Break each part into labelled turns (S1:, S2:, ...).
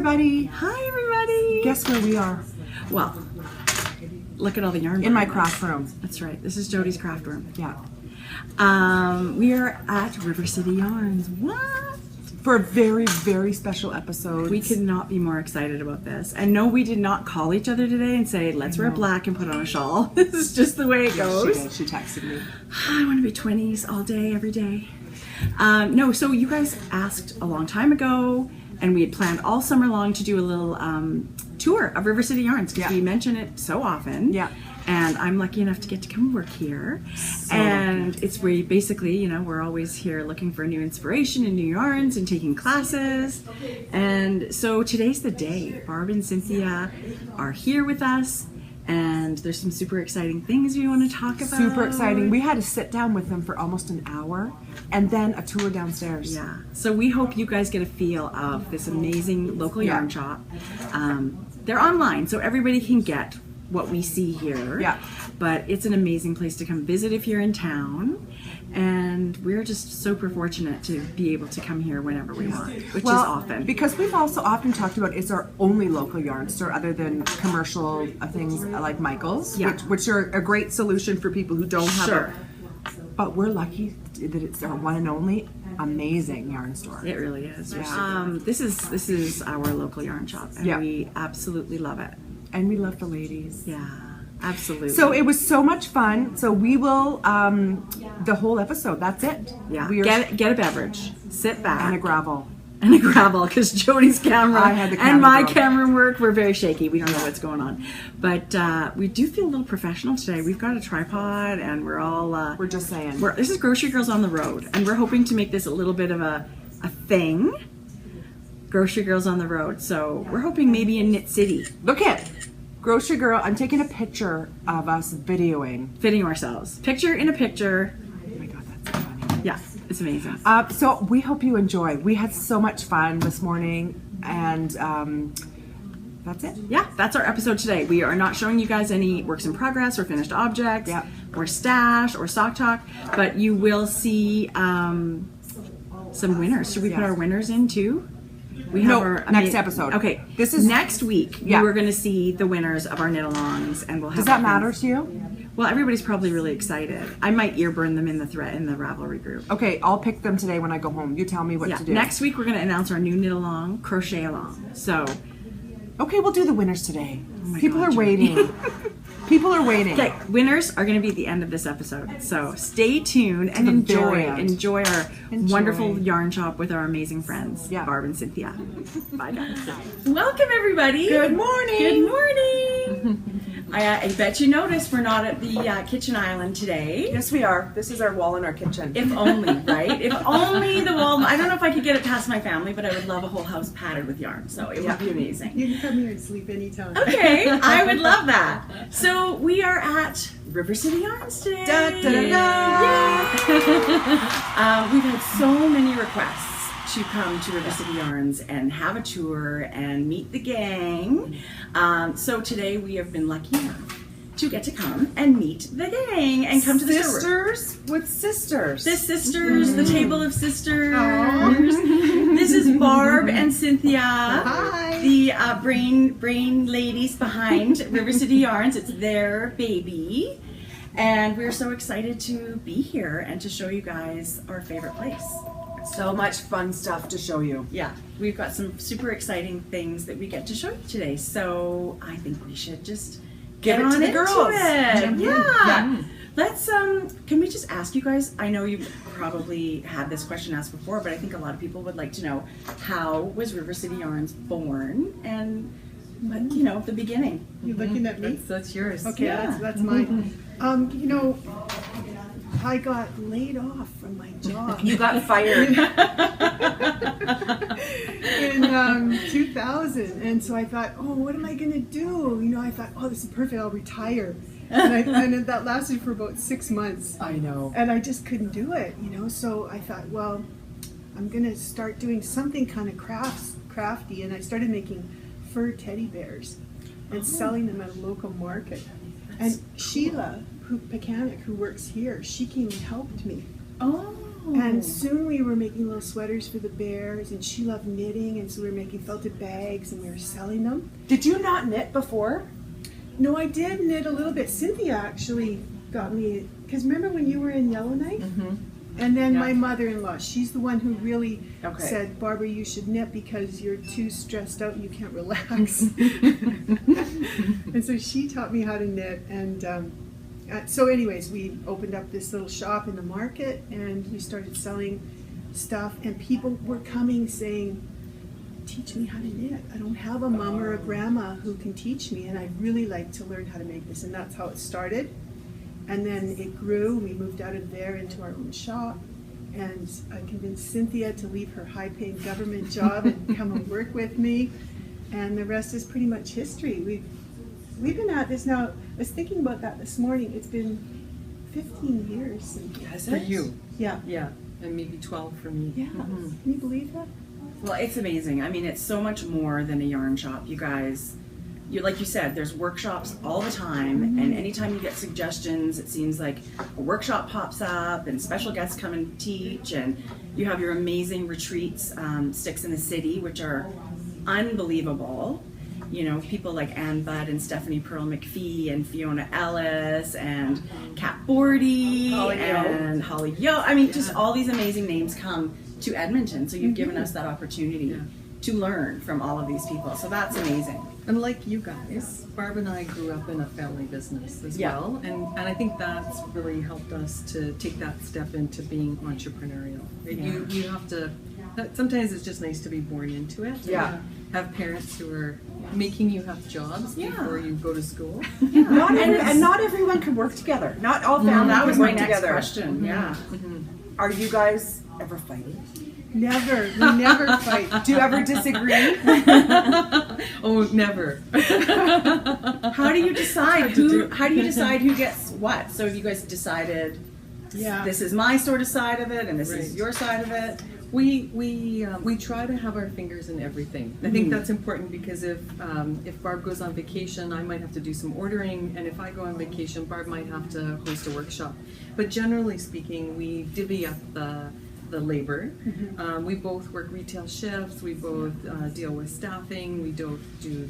S1: everybody.
S2: Hi, everybody.
S1: Guess where we are?
S2: Well, look at all the yarn.
S1: In my craft room.
S2: That's right. This is Jodi's craft room.
S1: Yeah.
S2: We are at River City Yarns. What?
S1: For a very, very special episode.
S2: We could not be more excited about this. And no, we did not call each other today and say, let's wear black and put on a shawl. This is just the way it goes.
S1: She did. She texted me.
S2: I want to be 20s all day, every day. No, so you guys asked a long time ago, and we had planned all summer long to do a little tour of River City Yarns because we mention it so often.
S1: Yeah.
S2: And I'm lucky enough to get to come work here.
S1: So
S2: and
S1: lucky.
S2: It's where basically, you know, we're always here looking for new inspiration and new yarns and taking classes. And so today's the day. Barb and Cynthia are here with us. And there's some super exciting things we want to talk about.
S1: Super exciting. We had to sit down with them for almost an hour and then a tour downstairs.
S2: Yeah. So we hope you guys get a feel of this amazing local yarn shop. They're online, so everybody can get what we see here.
S1: Yeah.
S2: But it's an amazing place to come visit if you're in town. And we're just super fortunate to be able to come here whenever we want, which is often.
S1: Because we've also often talked about it's our only local yarn store other than commercial things like Michael's, which are a great solution for people who don't have
S2: Sure.
S1: But we're lucky that it's our one and only amazing yarn store.
S2: It really is. This is our local yarn shop, and we absolutely love it.
S1: And we love the ladies.
S2: Yeah, absolutely.
S1: So it was so much fun. So we will, the whole episode, that's it.
S2: Yeah, get a beverage, sit back.
S1: And a gravel.
S2: And a gravel, because Jodi's camera and my
S1: broke.
S2: camera work were very shaky. We don't know what's going on. But we do feel a little professional today. We've got a tripod, and we're all...
S1: we're just saying.
S2: This is Grocery Girls on the Road, and we're hoping to make this a little bit of a thing. Grocery Girls on the Road. So we're hoping maybe in Knit City.
S1: Look at Grocery Girl. I'm taking a picture of us videoing.
S2: Fitting ourselves. Picture in a picture.
S1: Oh my God, that's so funny.
S2: Yeah, it's amazing.
S1: So we hope you enjoy. We had so much fun this morning, and that's it.
S2: Yeah, that's our episode today. We are not showing you guys any works in progress or finished objects or stash or stock talk, but you will see some winners. Should we put our winners in too? We have our
S1: next episode.
S2: Okay,
S1: this is
S2: next week. Yeah. We're going to see the winners of our knit-alongs, and we'll have.
S1: Does that matter to you?
S2: Well, everybody's probably really excited. I might ear burn them in the Ravelry group.
S1: Okay, I'll pick them today when I go home. You tell me what to do.
S2: Next week we're going to announce our new knit-along, crochet-along. So,
S1: okay, we'll do the winners today.
S2: Oh
S1: People are waiting. People are waiting.
S2: Okay, winners are going to be at the end of this episode. So stay tuned and enjoy our wonderful yarn shop with our amazing friends, Barb and Cynthia. Bye, guys. Welcome, everybody.
S1: Good morning.
S2: Good morning. I bet you noticed we're not at the kitchen island today.
S1: Yes, we are. This is our wall in our kitchen.
S2: If only, right? If only the wall. I don't know if I could get it past my family, but I would love a whole house padded with yarn. So it would be amazing.
S3: You can come here and sleep anytime.
S2: Okay, I would love that. So we are at River City Yarns today.
S1: Da, da, da, da.
S2: We've had so many requests to come to River City Yarns and have a tour and meet the gang. So today we have been lucky enough to get to come and meet the gang and come to the
S1: sisters with sisters.
S2: The sisters, the table of sisters. This is Barb and Cynthia.
S3: Hi.
S2: The brain ladies behind River City Yarns. It's their baby. And we're so excited to be here and to show you guys our favorite place.
S1: So much fun stuff to show you.
S2: Yeah, we've got some super exciting things that we get to show you today. So I think we should just
S1: Give it
S2: on
S1: to the
S2: into
S1: girls.
S2: It. Yeah. Let's can we just ask you guys, I know you've probably had this question asked before, but I think a lot of people would like to know, how was River City Yarns born, and you know, the beginning.
S3: You looking at me?
S4: That's yours.
S3: Okay,
S2: Yeah.
S3: that's mine. You know, I got laid off from my job
S1: You got fired.
S3: in 2000, and so I thought, oh, what am I gonna do? You know, I thought, oh, this is perfect. I'll retire. And that lasted for about 6 months.
S1: I know.
S3: And I just couldn't do it, you know. So I thought, well, I'm gonna start doing something kind of crafty, and I started making fur teddy bears and selling them at a local market. And Sheila, Pekanik, who works here, she came and helped me.
S2: Oh.
S3: And soon we were making little sweaters for the bears, and she loved knitting, and so we were making felted bags, and we were selling them.
S1: Did you not knit before?
S3: No, I did knit a little bit. Cynthia actually got me, because remember when you were in Yellowknife? And then my mother-in-law, she's the one who really said, Barbara, you should knit because you're too stressed out and you can't relax. And so she taught me how to knit. And so anyways, we opened up this little shop in the market and we started selling stuff. And people were coming saying, teach me how to knit. I don't have a mom or a grandma who can teach me, and I'd really like to learn how to make this. And that's how it started. And then it grew. We moved out of there into our own shop, and I convinced Cynthia to leave her high-paying government job and come and work with me. And the rest is pretty much history. We've been at this now. I was thinking about that this morning. It's been 15 years. Cynthia.
S4: For you.
S3: Yeah.
S4: Yeah, and maybe 12 for me.
S3: Yeah. Can you believe that?
S2: Well, it's amazing. I mean, it's so much more than a yarn shop, you guys. Like you said, there's workshops all the time, and anytime you get suggestions, it seems like a workshop pops up and special guests come and teach, and you have your amazing retreats, Sticks in the City, which are unbelievable. You know, people like Ann Budd and Stephanie Pearl McPhee and Fiona Ellis and Kat Bordy and Holly Yo. I mean, just all these amazing names come to Edmonton, so you've given us that opportunity to learn from all of these people, so that's amazing.
S4: And like you guys, Barb and I grew up in a family business as well, and I think that's really helped us to take that step into being entrepreneurial. Right? You have to, sometimes it's just nice to be born into it.
S1: Yeah.
S4: Have parents who are making you have jobs before you go to school.
S1: And not everyone can work together. Not all families
S2: That was
S1: can
S2: my
S1: work
S2: next
S1: together.
S2: question, yeah.
S1: Are you guys ever fighting?
S3: Never. We never fight.
S1: Do you ever disagree?
S4: Oh, never.
S2: How do you decide who gets what? So have you guys decided this is my sort of side of it and this is your side of it?
S4: We try to have our fingers in everything. I think that's important because if Barb goes on vacation, I might have to do some ordering, and if I go on vacation, Barb might have to host a workshop. But generally speaking, we divvy up the labor. We both work retail shifts, we both deal with staffing, we do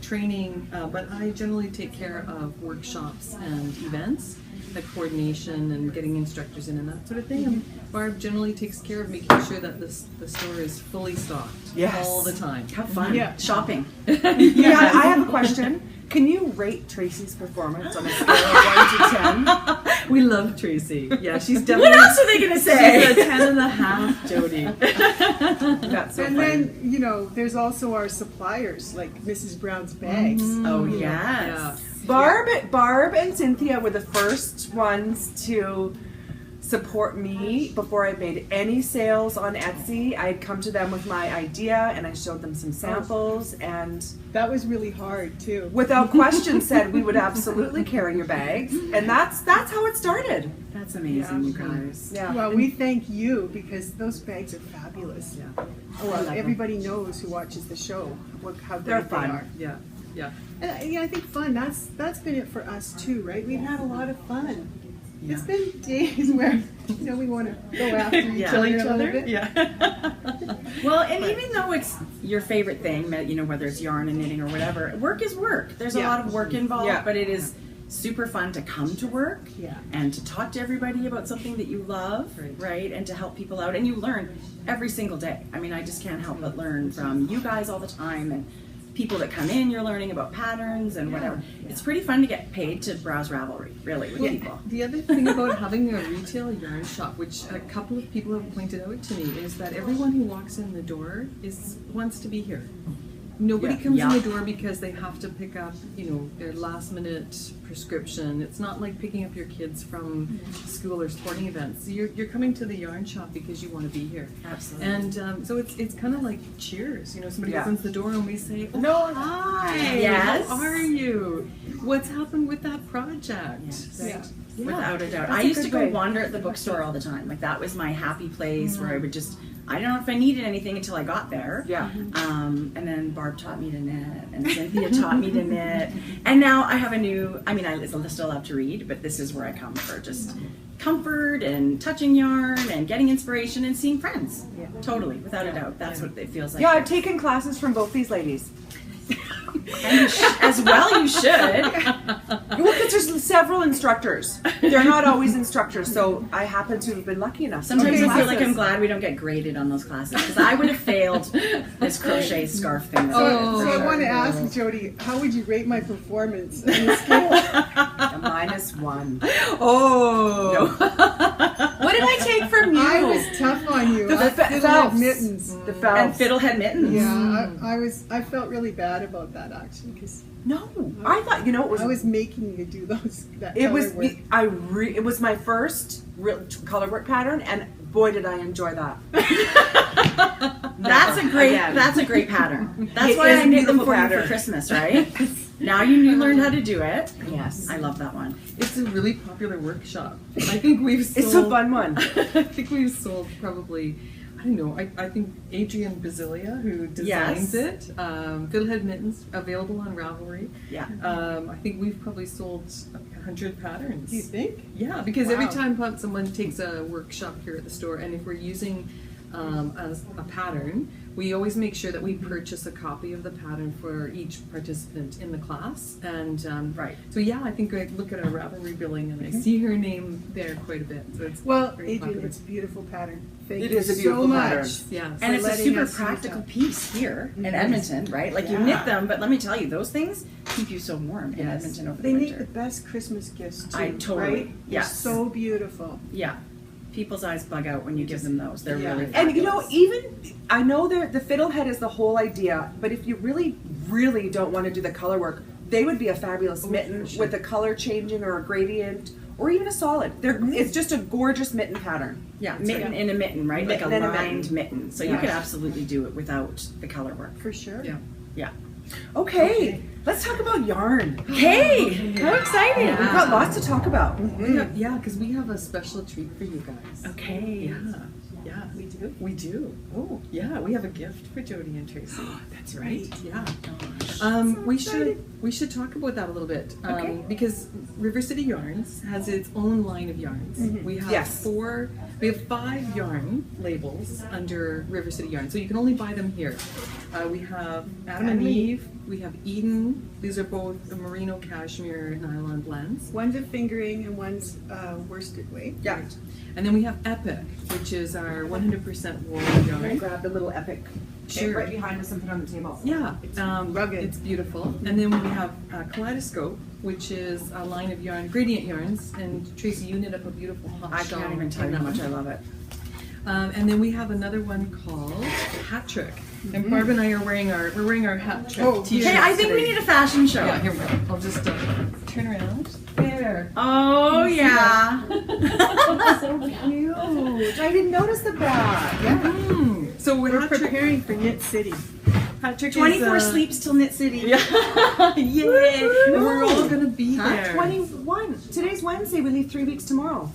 S4: training, but I generally take care of workshops and events, the coordination and getting instructors in and that sort of thing. And Barb generally takes care of making sure that the store is fully stocked all the time.
S2: Have fun. Shopping.
S1: Yeah, I have a question. Can you rate Tracie's performance on a scale of 1 to 10?
S4: We love Tracie. Yeah, she's definitely.
S2: What else are they gonna say?
S4: She's a 10.5, Jodi.
S1: That's so
S3: And
S1: funny.
S3: then, you know, there's also our suppliers, like Mrs. Brown's Bags.
S2: Oh yes.
S4: Yeah.
S1: Barb and Cynthia were the first ones to support me before I made any sales on Etsy. I'd come to them with my idea and I showed them some samples, and
S3: That was really hard, too.
S1: without question said we would absolutely carry your bags, and that's how it started.
S2: That's amazing, you guys.
S1: Yeah.
S3: Well, we thank you because those bags are fabulous.
S4: Yeah.
S3: Well, everybody knows who watches the show how
S1: They're
S3: great
S1: fun.
S3: they are.
S4: Yeah. Yeah.
S3: And yeah, I think fun. That's been it for us too, right? We've had a lot of fun. It's been days where we want to go after each other a little bit.
S4: Yeah.
S2: Well, and even though it's your favorite thing, whether it's yarn and knitting or whatever, work is work. There's a lot of work involved, but it is super fun to come to work and to talk to everybody about something that you love, right? And to help people out. And you learn every single day. I mean, I just can't help but learn from you guys all the time, and people that come in, you're learning about patterns and whatever. It's pretty fun to get paid to browse Ravelry, really, with people.
S4: The other thing about having a retail yarn shop, which a couple of people have pointed out to me, is that everyone who walks in the door wants to be here. Nobody comes in the door because they have to pick up, their last minute prescription. It's not like picking up your kids from school or sporting events. You're coming to the yarn shop because you want to be here.
S2: Absolutely.
S4: And so it's kind of like Cheers. Somebody opens the door and we say, "Oh,
S1: No.
S4: hi,
S2: Yes.
S4: how are you? What's happened with that project?"
S2: Yes.
S4: Right?
S2: Without a doubt.
S1: That's
S2: I
S1: a
S2: used to
S1: good
S2: go
S1: way.
S2: wander at the bookstore all the time. Like, that was my happy place where I would I don't know if I needed anything until I got there.
S1: Yeah.
S2: And then Barb taught me to knit, and Cynthia taught me to knit. And now I have a new, I still love to read, but this is where I come for just comfort and touching yarn and getting inspiration and seeing friends.
S3: Yeah.
S2: Totally, without a doubt. That's what it feels like.
S1: Yeah, I've taken classes from both these ladies.
S2: And as well you should.
S1: Well, because there's several instructors. They're not always instructors, so I happen to have been lucky enough.
S2: Sometimes
S1: to
S2: I
S1: take
S2: feel like I'm
S1: classes.
S2: glad we don't get graded on those classes because I would have failed this crochet scarf thing.
S3: So I want to ask Jodi, how would you rate my performance on the scale?
S1: A -1.
S2: Oh. What did I take from you?
S3: I was tough on you.
S1: The
S3: I
S1: felts.
S3: fiddlehead mittens.
S1: The
S2: and
S1: felts.
S2: fiddlehead mittens.
S3: Yeah, I felt really bad about that actually because
S1: No, I thought
S3: I was making you do that
S1: It
S3: color
S1: was
S3: work.
S1: it was my first real color work pattern, and boy did I enjoy that.
S2: That's a great.
S1: Again.
S2: That's a great pattern. That's
S1: It
S2: why
S1: is
S2: I
S1: a
S2: knit them
S1: beautiful
S2: for you
S1: pattern.
S2: for Christmas, right? Now you learned how to do it.
S1: Yes,
S2: I love that one.
S4: It's a really popular workshop. I think we've sold,
S1: it's a fun one.
S4: I think we've sold probably, I don't know, I think Adrienne Basilia, who designs it, Fiddlehead Mittens, available on Ravelry.
S2: Yeah.
S4: I think we've probably sold 100 patterns.
S3: Do you think?
S4: Yeah, because every
S3: Wow.
S4: time someone takes a workshop here at the store, and if we're using a pattern, we always make sure that we purchase a copy of the pattern for each participant in the class. And
S2: Right.
S4: so yeah, I think I look at our Ravelry billing and I see her name there quite a bit. So it's
S3: Well,
S4: very
S3: Adrian,
S4: popular.
S3: it's a beautiful pattern. Thank
S1: It
S3: you
S1: is a
S3: so
S1: beautiful
S3: much.
S1: pattern.
S4: Yes.
S2: And it's a
S3: letting
S2: super
S3: us use
S2: practical
S3: that.
S2: piece here in
S3: Mhm.
S2: Edmonton, right? Like you
S3: Yeah.
S2: knit them, but let me tell you, those things keep you so warm in
S4: Yes.
S2: Edmonton over
S3: They
S2: the
S3: make the
S2: winter.
S3: best Christmas gifts too,
S2: I totally-
S3: right? They're
S2: yes.
S3: so beautiful.
S2: Yeah. People's eyes bug out when you give them those. They're
S3: Yeah.
S2: really
S1: And you know,
S2: fabulous.
S1: even I know the fiddlehead is the whole idea, but if you really, really don't want to do the color work, they would be a fabulous mitten
S4: for sure.
S1: with a color changing or a gradient or even a solid. It's just a gorgeous mitten pattern.
S2: Yeah, mitten in a mitten, right? Like a
S1: Mitten in a
S2: lined mitten. So you
S1: Yeah.
S2: could absolutely do it without the color work.
S3: For sure.
S4: Yeah.
S2: Yeah.
S1: Okay, let's talk about yarn.
S2: Hey, how exciting!
S1: We've got lots to talk about.
S4: Yeah, because we have a special treat for you guys.
S2: Okay.
S4: Yeah, we do. We do. Oh, yeah, we have a gift for Jodi and Tracie.
S2: That's right.
S4: Yeah. We should talk about that a little bit.
S2: Okay.
S4: Because River City Yarns has its own line of yarns. We have
S1: Yes.
S4: we have 5 yarn labels under River City Yarns, so you can only buy them here. We have Adam and Eve. We have Eden. These are both the merino cashmere nylon blends.
S3: One's a fingering and one's worsted weight.
S1: Yeah.
S4: And then we have Epic, which is our 100% wool
S1: I'm gonna
S4: yarn.
S1: grab the little epic.
S4: Sure.
S1: Right behind us and put it on the table.
S4: Yeah,
S3: It's
S4: rugged.
S3: rugged.
S4: It's beautiful. And then we have Kaleidoscope, which is a line of yarn, gradient yarns. And Tracie, you knit up a beautiful hot
S2: I
S4: shawl
S2: can't even tell you how much I love it.
S4: And then we have another one called Hat Trick. And Barb and I are wearing our hat trick
S3: Oh,
S4: t-shirts.
S2: Hey, I think we
S4: today.
S2: need a fashion show.
S4: Yeah, here we go. I'll just turn around. There.
S2: Oh yeah.
S1: So cute. I didn't notice the back.
S3: Yeah.
S4: So
S3: We're
S4: Hat Trick,
S3: preparing for Knit City.
S4: Hat Trick
S2: 24
S4: is,
S2: sleeps till Knit City.
S4: Yeah. Yay. And we're all going to be there.
S1: 21. Today's Wednesday. We leave 3 weeks tomorrow.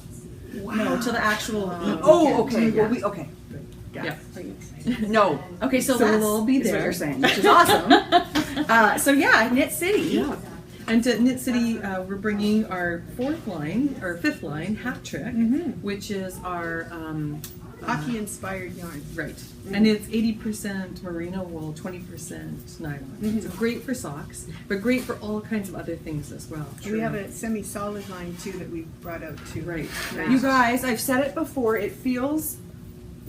S2: No, till the actual.
S1: Oh, okay.
S2: Yeah.
S1: Well, okay.
S4: Yeah.
S1: No.
S2: Okay, so
S4: So
S2: that's
S4: we'll all be
S2: is what
S4: there.
S2: you're saying, which is awesome. So yeah, Knit City.
S4: Yeah. And to Knit City, we're bringing our fifth line, Hat Trick, which is our
S3: Hockey inspired yarn.
S4: right, and it's 80% merino wool, 20% nylon. So great for socks, but great for all kinds of other things as well.
S3: And we have a semi-solid line too that we brought out too.
S4: Right.
S1: You guys, I've said it before. It feels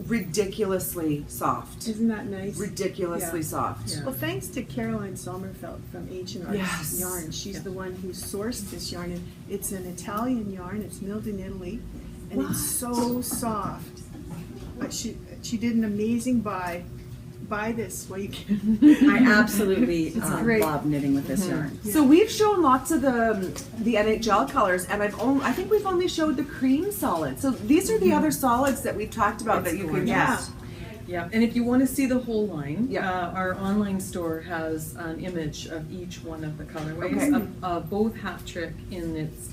S1: ridiculously soft.
S3: Isn't that nice?
S1: Ridiculously
S3: Yeah.
S1: soft.
S4: Yeah.
S3: Well, thanks to Caroline Sommerfeld from H&R
S1: Yes.
S3: Yarn. She's
S4: Yeah.
S3: the one who sourced this yarn. And it's an Italian yarn. It's milled in Italy, and it's so soft. But she did an amazing buy. Buy this while you can.
S2: I absolutely
S3: great.
S2: love knitting with this yarn.
S1: So we've shown lots of the NHL colors, and I think we've only showed the cream solid. So these are the other solids that we've talked about that you can
S3: Yeah.
S1: get.
S4: Yeah, and if you want to see the whole line,
S1: Yeah.
S4: our online store has an image of each one of the colorways,
S1: Okay.
S4: of both Hat Trick in its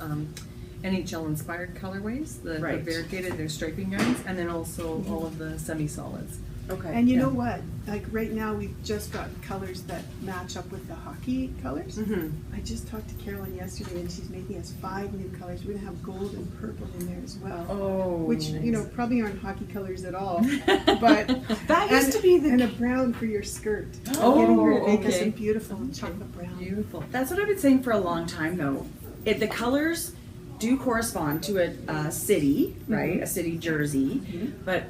S4: NHL inspired colorways, the
S1: Right.
S4: variegated, their striping yarns, and then also all of the semi-solids.
S1: Okay.
S3: And you know what? Like right now, we've just got colors that match up with the hockey colors.
S1: Mm-hmm.
S3: I just talked to Carolyn yesterday, and she's making us 5 new colors. We're gonna have gold and purple in there as well.
S2: Oh,
S3: Which, you know, probably aren't hockey colors at all, but
S1: That used to be
S3: and
S1: the.
S3: a brown for your skirt.
S2: Oh,
S3: Getting her to make us
S4: okay.
S3: a beautiful chocolate brown.
S4: Beautiful.
S2: that's what I've been saying for a long time, though. The colors do correspond to a city, right? A city jersey, but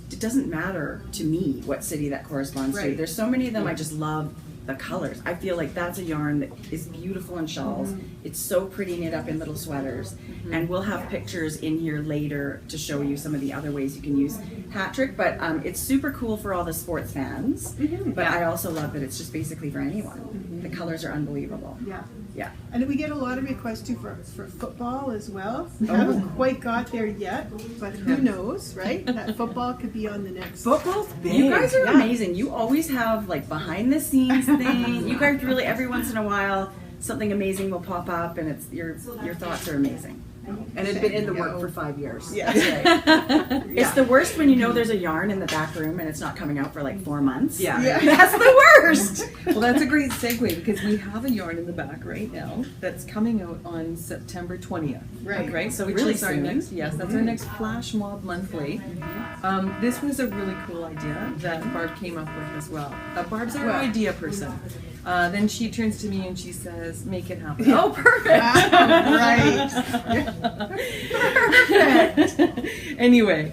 S2: it doesn't matter to me what city that corresponds to.
S3: Right.
S2: There's so many of them. I just love the colors. I feel like that's a yarn that is beautiful in shawls. It's so pretty knit up in little sweaters. And we'll have pictures in here later to show you some of the other ways you can use hat trick. But it's super cool for all the sports fans. But I also love that it's just basically for anyone. The colors are unbelievable.
S3: Yeah.
S2: Yeah.
S3: And we get a lot of requests too for football as well. We haven't quite got there yet, but who knows, right? That football could be on the next.
S1: Football's big.
S2: You guys are amazing. You always have like behind the scenes thing. You guys really every once in a while something amazing will pop up, and it's your thoughts are amazing.
S1: And it's been in the work for 5 years.
S3: Yeah.
S2: It's the worst when you know there's a yarn in the back room and it's not coming out for like 4 months.
S1: Yeah.
S3: Yeah.
S2: That's the worst.
S4: Well, that's a great segue because we have a yarn in the back right now that's coming out on September 20th.
S3: Right.
S4: Right. So
S2: Really
S4: which is our
S2: soon.
S4: next. Yes, that's our next Flash Mob Monthly. This was a really cool idea that Barb came up with as well. Barb's our idea person. Then she turns to me and she says, "Make it happen."
S2: Oh, perfect.
S3: Right.
S4: Anyway,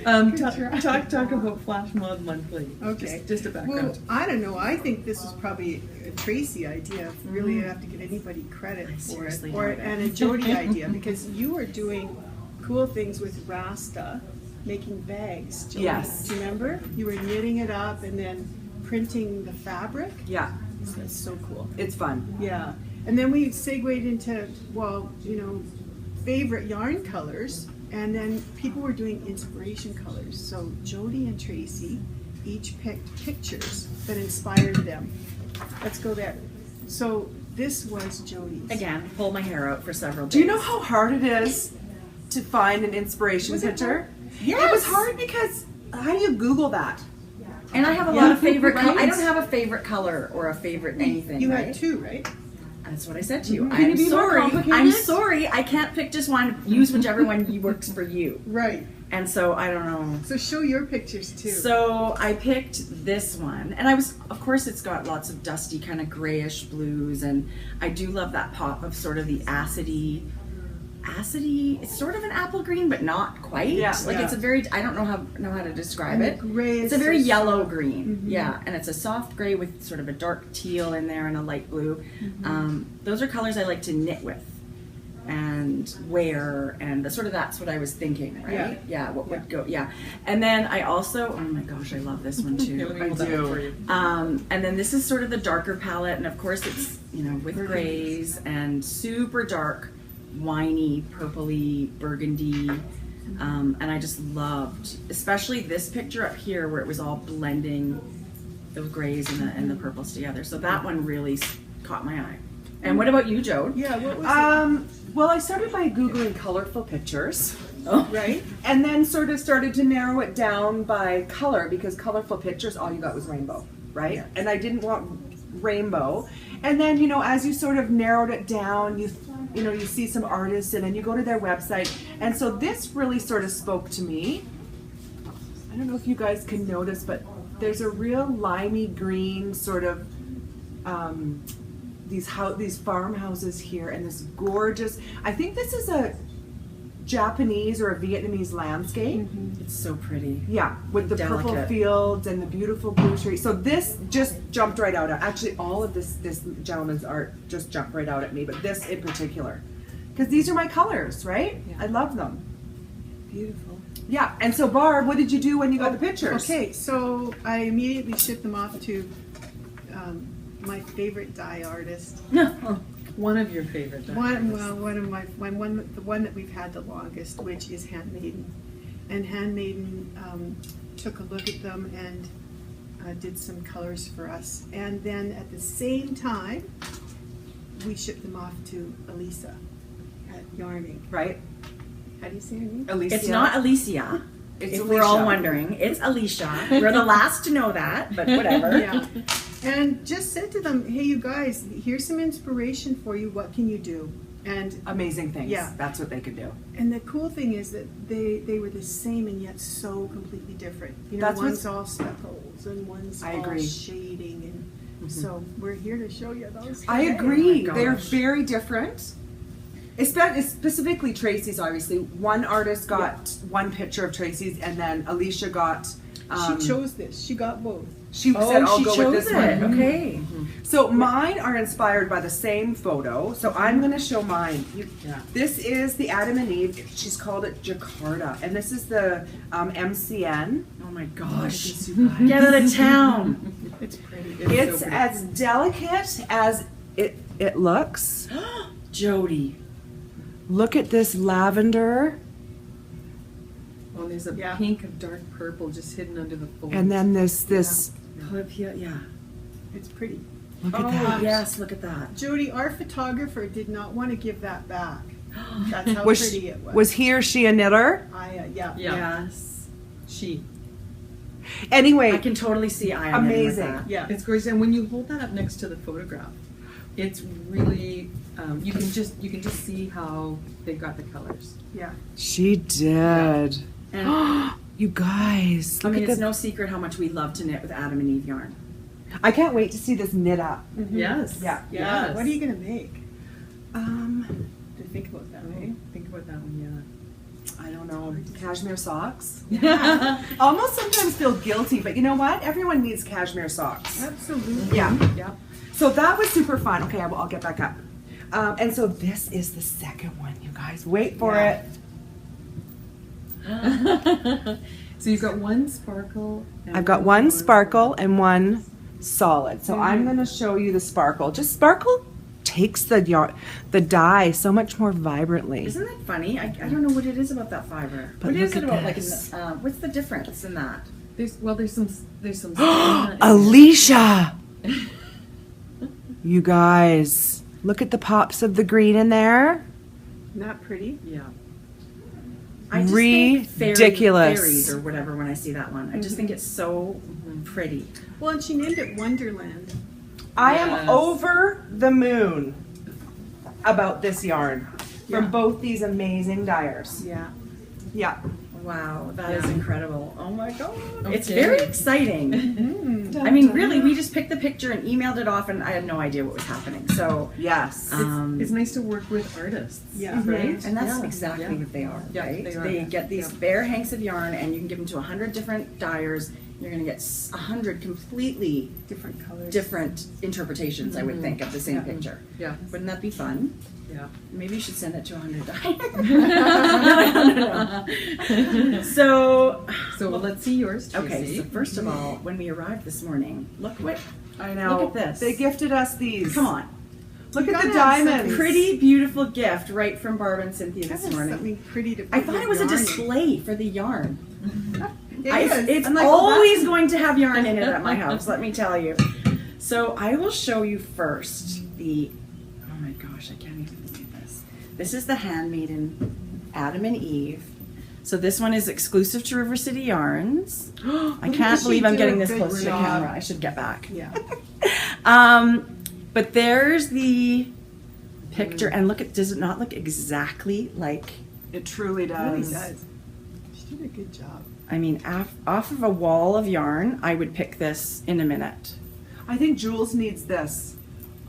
S4: talk about Flash Mob Monthly.
S3: Okay.
S4: Just a background.
S3: Well, I don't know. I think this was probably a Tracie idea. Really, you have to give anybody credit for
S2: seriously
S3: it, or
S2: doubt it.
S3: and a Jodi idea because you were doing cool things with Rasta, making bags. Jodi.
S1: Yes.
S3: Do you remember? You were knitting it up and then printing the fabric.
S1: Yeah,
S3: That's so cool.
S1: it's fun.
S3: Yeah. And then we segued into, well, you know, favorite yarn colors. And then people were doing inspiration colors. So Jodi and Tracie each picked pictures that inspired them. Let's go there. So this was Jodi's.
S2: Again, pull my hair out for several days.
S1: Do you know how hard it is to find an inspiration
S3: Was it
S1: picture?
S2: Yes.
S1: It was hard because how do you Google that?
S2: And I have a lot of favorite I don't have a favorite color or a favorite anything.
S3: You
S2: right?
S3: had 2, right?
S2: That's what I said to you.
S1: Can
S2: I'm
S1: you be more
S2: sorry.
S1: complicated?
S2: I'm sorry. I can't pick just one. Use whichever one works for you.
S3: Right.
S2: And so I don't know.
S3: So show your pictures too.
S2: So I picked this one, and of course, it's got lots of dusty, kind of grayish blues, and I do love that pop of sort of the acidy. It's sort of an apple green, but not quite.
S1: Yeah,
S2: like
S3: yeah.
S2: it's a very. I don't know how to describe
S3: And
S2: it.
S3: the gray
S2: It's
S3: is
S2: a very
S3: so
S2: yellow
S3: soft.
S2: green, yeah, and it's a soft gray with sort of a dark teal in there and a light blue. Those are colors I like to knit with and wear, and that's what I was thinking, right? Yeah, what would go? Yeah, and then I also, oh my gosh, I love this one
S4: Here,
S2: too.
S4: let me hold that one for you.
S2: And then this is sort of the darker palette, and of course it's with grays and super dark, winey, purpley, burgundy. And I just loved, especially this picture up here where it was all blending those grays and the purples together. So that one really caught my eye. And what about you, Jode?
S3: Yeah, what was
S1: Well, I started by Googling colorful pictures.
S2: Oh,
S3: it? Right?
S1: And then sort of started to narrow it down by color because colorful pictures, all you got was rainbow, right?
S3: Yeah.
S1: And I didn't want rainbow. And then, as you sort of narrowed it down, you see some artists and then you go to their website. And so this really sort of spoke to me. I don't know if you guys can notice, but there's a real limey green sort of these farmhouses here and this gorgeous, I think this is a Japanese or a Vietnamese landscape.
S2: it's so pretty.
S1: Yeah, with the purple
S2: Delicate.
S1: fields and the beautiful blue trees. So this just jumped right out. Actually, all of this gentleman's art just jumped right out at me, but this in particular. Because these are my colors, right?
S4: Yeah.
S1: I love them.
S3: Beautiful.
S1: Yeah, and so Barb, what did you do when you got the pictures?
S3: Okay, so I immediately shipped them off to my favorite dye artist.
S4: One of your favorite.
S3: The one that we've had the longest, which is Handmaiden. And Handmaiden took a look at them and did some colors for us. And then at the same time, we shipped them off to Elisa at Yarning.
S1: Right?
S3: How do you say her name?
S1: Alicia.
S2: It's not Alicia.
S1: It's
S2: if we're all
S1: Alicia.
S2: wondering, it's Alicia. We're the last to know that, but whatever.
S3: Yeah. And just said to them, hey, you guys, here's some inspiration for you. What can you do? And
S1: Amazing things.
S3: Yeah.
S1: That's what they could do.
S3: and the cool thing is that they were the same and yet so completely different. You know,
S1: That's
S3: one's
S1: what's-
S3: all speckles and one's
S1: I
S3: all
S1: agree.
S3: shading, and so we're here to show you those.
S1: I
S3: today.
S1: agree.
S2: Oh my
S1: They're
S2: gosh.
S1: very different. Specifically Tracie's, obviously. One artist got one picture of Tracie's, and then Alicia got.
S3: She chose this. She got both.
S1: She said, "I'll
S2: she
S1: go
S2: chose
S1: with this
S2: it.
S1: one."
S2: Okay.
S1: So mine are inspired by the same photo. So I'm going to show mine.
S4: Yeah.
S1: This is the Adam and Eve. She's called it Jakarta, and this is the MCN.
S2: Oh my gosh.
S1: Look at this, you guys.
S2: Get out of town.
S3: It's pretty.
S1: It's
S4: so pretty.
S1: as delicate as it looks.
S2: Jodi.
S1: Look at this lavender,
S4: Oh, there's a
S3: Yeah.
S4: pink of dark purple just hidden under the fold.
S1: and then this.
S2: Yeah.
S3: It's pretty.
S1: Look at
S2: Oh,
S1: that.
S2: yes, look at that.
S3: Jodi, our photographer, did not want to give that back. That's how
S1: Was
S3: pretty it was.
S1: Was he or she a knitter?
S3: Yeah.
S4: Yeah.
S2: Yes.
S4: She.
S1: Anyway,
S2: I can totally see I am
S1: Amazing.
S3: Yeah.
S4: It's gorgeous, and when you hold that up next to the photograph, it's really you can just see how they got the colors.
S3: Yeah.
S1: she did.
S2: And
S1: You guys,
S2: I
S1: look
S2: mean,
S1: at
S2: it's
S1: the.
S2: no secret how much we love to knit with Adam and Eve yarn.
S1: I can't wait to see this knit up.
S4: Yes.
S1: Yeah.
S3: Yeah.
S4: Yes.
S3: What are you gonna make?
S4: To think about that, eh? Think about that one,
S1: I don't know. Cashmere socks.
S4: yeah.
S1: Almost sometimes feel guilty, but you know what? Everyone needs cashmere socks.
S3: Absolutely.
S1: Yeah.
S4: Yeah.
S1: So that was super fun. Okay, I'll get back up. And so this is the second one, you guys. Wait for
S3: Yeah.
S1: it.
S4: So you've got one sparkle. And
S1: I've got one sparkle and one solid. So I'm going to show you the sparkle. Just sparkle takes the dye so much more vibrantly.
S2: Isn't that funny? I don't know what it is about that fiber.
S1: But
S2: What is
S1: look
S2: it
S1: at
S2: about?
S1: this.
S2: What's the difference in that?
S4: There's some sienna in it.
S1: Alicia! You guys, look at the pops of the green in there.
S3: Not pretty.
S4: Yeah.
S2: I just think
S1: Ridiculous.
S2: fairies or whatever when I see that one. I just think it's so pretty.
S3: Well, and she named it Wonderland.
S1: I
S4: Yes.
S1: am over the moon about this yarn from
S3: Yeah.
S1: both these amazing dyers.
S3: Yeah.
S1: Yeah.
S2: Wow, that is
S4: Yeah.
S2: incredible. Oh my god.
S4: Okay.
S2: It's very exciting. I mean, really, we just picked the picture and emailed it off, and I had no idea what was happening. So,
S1: Yes.
S4: It's nice to work with artists.
S3: Yeah.
S4: Right?
S2: and that's
S4: Yeah.
S2: exactly
S4: Yeah.
S2: what they are,
S4: Yeah,
S2: right?
S4: they are.
S2: They get these
S4: Yeah.
S2: bare hanks of yarn, and you can give them to 100 different dyers. You're going to get 100 completely
S3: Different colors.
S2: different interpretations, I would think, of the same
S4: Yeah.
S2: picture.
S4: Yeah.
S2: Wouldn't that be fun?
S4: Yeah.
S2: Maybe you should send it to 100 dyers. So,
S4: So let's see yours, Tracy.
S2: okay, so first of all, when we arrived this morning, look what,
S1: I know.
S2: Look at this.
S1: They gifted us these.
S2: come on.
S1: Look
S3: You
S1: at the
S3: gotta have
S1: diamonds.
S3: something
S2: Pretty, beautiful gift right from Barb and Cynthia
S3: That
S2: this
S3: is
S2: morning.
S3: something pretty to put
S2: I thought
S3: your
S2: it was a
S3: yarn in.
S2: display for the yarn.
S3: It is.
S2: It's
S1: I'm like, well,
S2: always going to have yarn in it at my house, let me tell you. So I will show you first the, oh my gosh, I can't even believe this. This is the Handmaiden Adam and Eve. So this one is exclusive to River City Yarns. I can't
S3: She
S2: believe I'm
S3: did
S2: getting
S3: a
S2: this
S3: good
S2: close to the
S3: job.
S2: camera. I should get back.
S3: Yeah.
S2: But there's the picture, and look at, does it not look exactly like,
S1: It truly
S3: It really
S1: does.
S3: does. She did a good job.
S2: I mean, off of a wall of yarn, I would pick this in a minute.
S1: I think Jules needs this.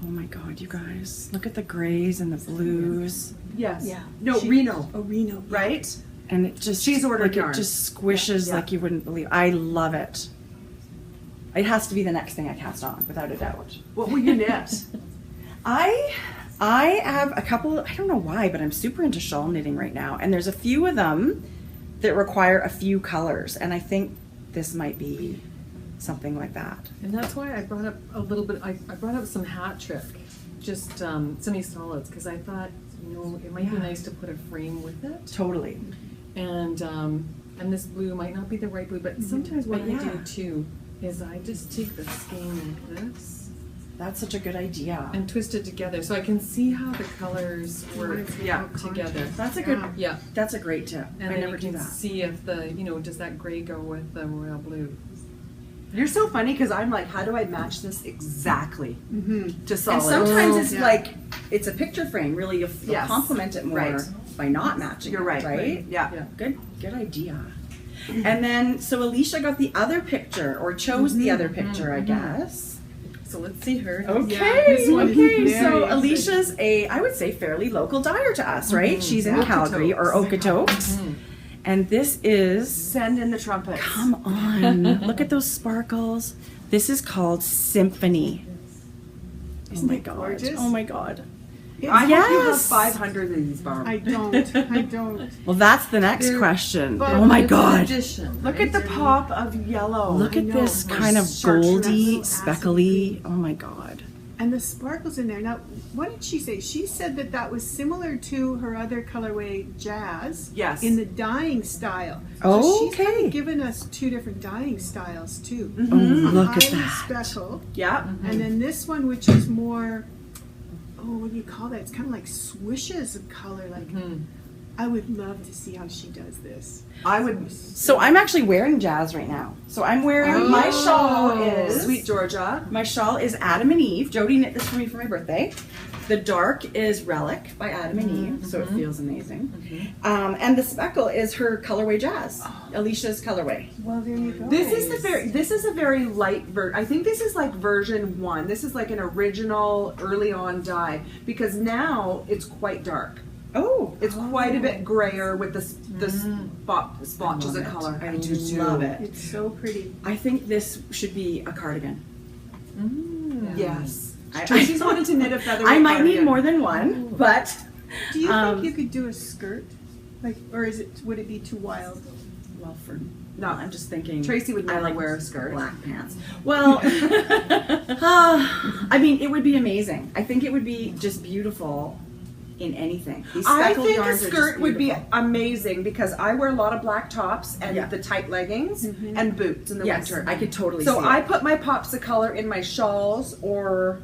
S2: Oh my god, you guys. Look at the grays and the blues.
S1: Yes.
S3: Yeah.
S1: No,
S3: She-
S1: Reno.
S3: Oh, Reno. yeah.
S1: Right?
S2: And it just
S1: She's ordered
S2: like
S1: yarn.
S2: it just squishes
S1: Yeah.
S2: like you wouldn't believe. I love it. It has to be the next thing I cast on, without a doubt.
S1: What will you knit?
S2: I have a couple, I don't know why, but I'm super into shawl knitting right now. And there's a few of them that require a few colors. And I think this might be something like that.
S4: And that's why I brought up a little bit, I brought up some hat trick, just semi-solids, because I thought, you know, it might be
S2: Yeah.
S4: nice to put a frame with it.
S2: Totally.
S4: And this blue might not be the right blue, but sometimes what
S2: But
S4: I
S2: yeah.
S4: do too is I just take the skein like this,
S2: That's such a good idea.
S4: and twist it together, so I can see how the colors work
S1: Yeah.
S4: together.
S2: That's a good.
S4: Yeah,
S2: That's a great tip.
S4: and
S2: I
S4: then
S2: never
S4: you
S2: do
S4: can
S2: that.
S4: see if the does that gray go with the royal blue.
S1: You're so funny because I'm like, how do I match this exactly to solid?
S2: And sometimes it's
S3: Yeah.
S2: like it's a picture frame. Really, you'll
S1: Yes.
S2: complement it more
S1: Right.
S2: by not matching.
S1: You're
S2: it,
S1: right.
S2: Right.
S1: Yeah.
S4: Yeah.
S2: Good idea. And then, so Alicia got the other picture, or chose the other picture, I guess.
S4: So let's see her.
S2: Okay,
S3: this one is
S2: okay.
S3: very
S2: So
S3: exciting.
S2: Alicia's I would say, fairly local dyer to us, right? She's in
S4: Okotoks.
S2: Calgary, or Okotoks. And this is,
S1: Send in the trumpets.
S2: come on, look at those sparkles. This is called Symphony.
S3: Isn't
S2: oh my
S3: it
S2: God.
S3: gorgeous?
S2: Oh my God.
S1: I hope you have
S2: Yes.
S1: 500 of these, Barb.
S3: I don't.
S2: Well, that's the next
S4: They're-
S2: question.
S3: but
S2: Oh my
S4: It's an
S2: God.
S4: addition,
S1: Look
S4: right?
S1: at the pop of yellow.
S2: Look
S3: I
S2: at
S3: know.
S2: this
S3: Or
S2: kind of
S1: chartreuse.
S2: goldy,
S3: Acid
S2: speckly. Oh my God.
S3: And the sparkles in there. Now, what did she say? She said that that was similar to her other colorway, Jazz.
S1: Yes.
S3: In the dyeing style.
S2: Oh,
S3: so she's kind
S2: okay.
S3: of given us two different dyeing styles too.
S2: Oh, look at
S3: Highly
S2: that.
S3: Special.
S1: Yeah.
S3: And then this one, which is more, what do you call that? It's kind of like swishes of color. Like, I would love to see how she does this.
S1: I would.
S2: So I'm actually wearing Jazz right now. So I'm wearing, my shawl is,
S1: Sweet Georgia.
S2: my shawl is Adam and Eve. Jodi knit this for me for my birthday. The dark is Relic by Adam and Eve, so it feels amazing. And the speckle is her colorway Jazz, Alicia's colorway.
S3: Well, there you go.
S1: This is a very light version. I think this is like version 1. This is like an original early on dye because now it's quite dark.
S2: Oh,
S1: It's quite a bit grayer with the splotches of color.
S2: I do love it.
S3: It's so pretty.
S2: I think this should be a cardigan.
S1: Yes.
S2: I-
S1: Tracy's wanted to knit a featherweight
S2: I might need
S1: cardigan.
S2: more than one, but
S3: Do you
S2: Um,
S3: think you could do a skirt? Like, or would it be too wild?
S2: well, for
S1: No,
S2: I'm just thinking.
S1: Tracy would
S2: I
S1: never
S2: like
S1: wear a skirt.
S2: black pants. Well, I mean, it would be amazing. I think it would be just beautiful in anything. These
S1: I
S2: speckled
S1: think a
S2: yarns are just
S1: skirt would be
S2: beautiful.
S1: amazing because I wear a lot of black tops and
S2: Yeah.
S1: the tight leggings and boots in the
S2: Yes,
S1: winter.
S2: I could totally
S1: So
S2: see
S1: I
S2: it.
S1: put my pops of color in my shawls or.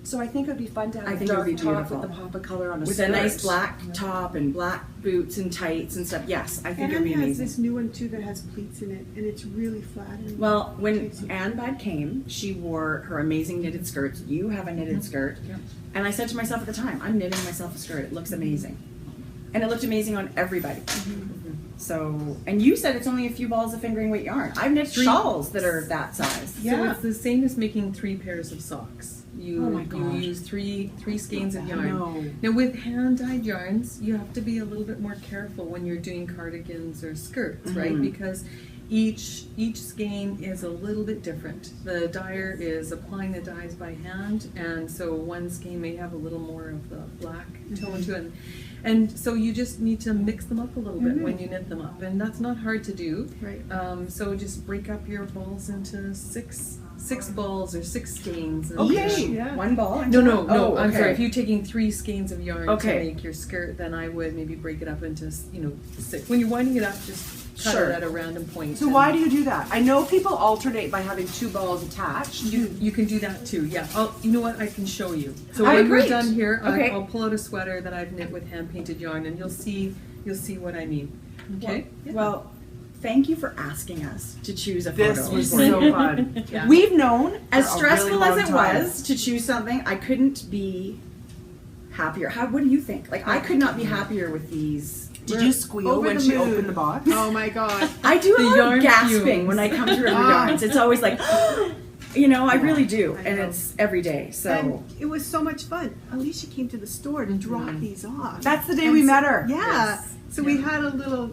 S1: So I think it would be fun to have
S2: I
S1: a
S2: think it would
S1: dark
S2: be
S1: top
S2: beautiful.
S1: with the pop of color on a
S2: with
S1: skirt.
S2: a nice black top and black boots and tights and stuff. Yes, I think it would be
S3: Anne has
S2: amazing.
S3: this new one too that has pleats in it, and it's really flattering.
S2: Well, when
S3: Tracy.
S2: Anne Bad came, she wore her amazing knitted skirts. You have a knitted skirt.
S4: Yeah.
S2: And I said to myself at the time, I'm knitting myself a skirt. It looks amazing. And it looked amazing on everybody. So, and you said it's only a few balls of fingering weight yarn. I've knit shawls that are that size.
S4: So it's the same as making 3 pairs of socks. You,
S2: Oh my
S4: you
S2: God.
S4: use three skeins of yarn.
S1: No.
S4: Now with hand dyed yarns, you have to be a little bit more careful when you're doing cardigans or skirts, right? Because each skein is a little bit different. The dyer is applying the dyes by hand, and so one skein may have a little more of the black tone to it. And so you just need to mix them up a little bit when you knit them up, and that's not hard to do.
S3: Right.
S4: So just break up your balls into six balls or 6 skeins. and-
S2: Okay.
S3: Yeah.
S2: One ball?
S4: No,
S2: Oh,
S4: I'm
S2: okay.
S4: sorry. If you're taking 3 skeins of yarn
S2: Okay.
S4: to make your skirt, then I would maybe break it up into 6. When you're winding it up, just cut
S2: Sure.
S4: it at a random point.
S1: So why do you do that? I know people alternate by having 2 balls attached.
S4: you can do that too? Yeah. You know what? I can show you. So
S2: Oh,
S4: when
S2: great.
S4: we're done here,
S2: Okay.
S4: I'll pull out a sweater that I've knit with hand painted yarn, and you'll see what I mean. Okay.
S2: Well, thank you for asking us to choose a
S1: This
S2: photo.
S1: was
S2: for you.
S1: so fun.
S4: Yeah.
S1: We've known
S2: As
S1: for a
S2: stressful
S1: really long
S2: as it
S1: time.
S2: was to choose something, I couldn't be happier. What do you think? Like, I could not be happier with these.
S1: Did you squeal
S3: Over
S1: when
S3: the
S1: she
S3: moon.
S1: opened the box?
S3: Oh my God.
S2: I do a
S4: The
S2: lot of
S4: yarn
S2: gasping
S4: fumes.
S2: when I come to River
S3: Ah.
S2: Yarns. It's always like, I really do.
S3: I
S2: And
S3: know.
S2: it's every day. So,
S3: And it was so much fun. Alicia came to the store to drop these off.
S1: That's the day
S3: And
S1: we
S3: so-
S1: met her.
S3: Yeah.
S4: Yes.
S3: So we had a little,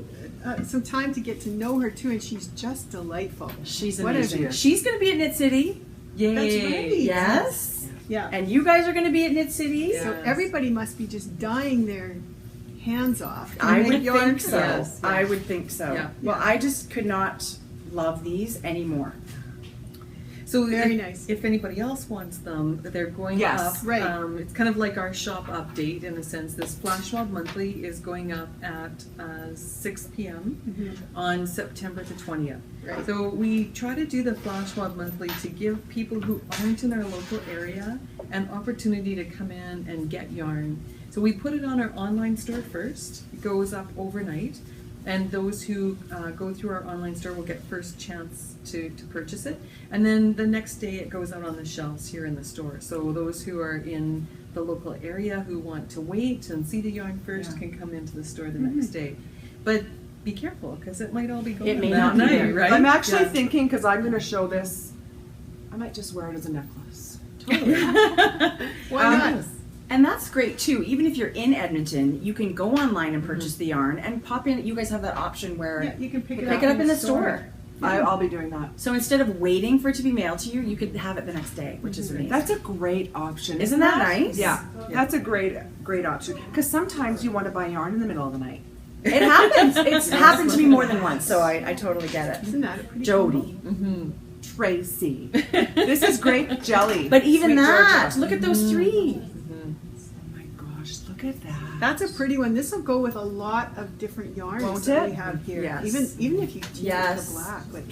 S3: some time to get to know her too, and she's just delightful.
S2: she's
S3: What
S2: amazing.
S3: is-
S2: She's going to be at Knit City.
S4: Yay!
S3: That's right.
S2: Yes.
S3: Yeah.
S2: And you guys are going to be at Knit City.
S4: Yeah.
S3: So everybody must be just dying their hands off. to
S2: I
S3: make
S2: would
S3: yarn
S2: think
S3: for
S2: so.
S3: us.
S2: I would think so.
S4: Yeah.
S2: Well, I just could not love these anymore.
S4: So
S3: Very
S4: if,
S3: nice.
S4: if anybody else wants them, they're going
S1: Yes.
S4: up.
S3: Right.
S4: It's kind of like our shop update in a sense. This Flash Mob Monthly is going up at 6 p.m. on September the 20th.
S3: Right.
S4: So we try to do the Flash Mob Monthly to give people who aren't in our local area an opportunity to come in and get yarn. So we put it on our online store first. It goes up overnight. And those who go through our online store will get first chance to purchase it. And then the next day it goes out on the shelves here in the store. So those who are in the local area who want to wait and see the yarn first can come into the store the next day. But be careful, because it might all be gone
S2: It may
S4: that
S2: not be
S4: night,
S2: there.
S4: right?
S1: I'm actually
S4: Yeah.
S1: thinking, because I'm going to show this, I might just wear it as a necklace.
S3: Why not?
S2: And that's great too. Even if you're in Edmonton, you can go online and purchase the yarn and pop in. You guys have that option where
S3: Yeah, you can pick it
S2: pick
S3: up
S2: it up in the store.
S1: I'll be doing that.
S2: So instead of waiting for it to be mailed to you, you could have it the next day, which is amazing.
S1: That's a great option.
S2: Isn't that nice?
S1: Yeah, that's a great option. Because sometimes you want to buy yarn in the middle of the night.
S2: It happens. It's happened to me more than once, so I totally get it.
S3: Isn't that a pretty
S2: Jody.
S1: Tracie. This is grape jelly.
S2: But even
S1: Sweet
S2: that,
S1: Georgia.
S2: look at those three.
S1: Oh my gosh, look at that.
S3: That's a pretty one. This will go with a lot of different yarns
S1: Won't
S3: that
S1: it?
S3: we have here.
S2: Yes.
S3: Even if you choose
S2: Yes.
S3: the black. But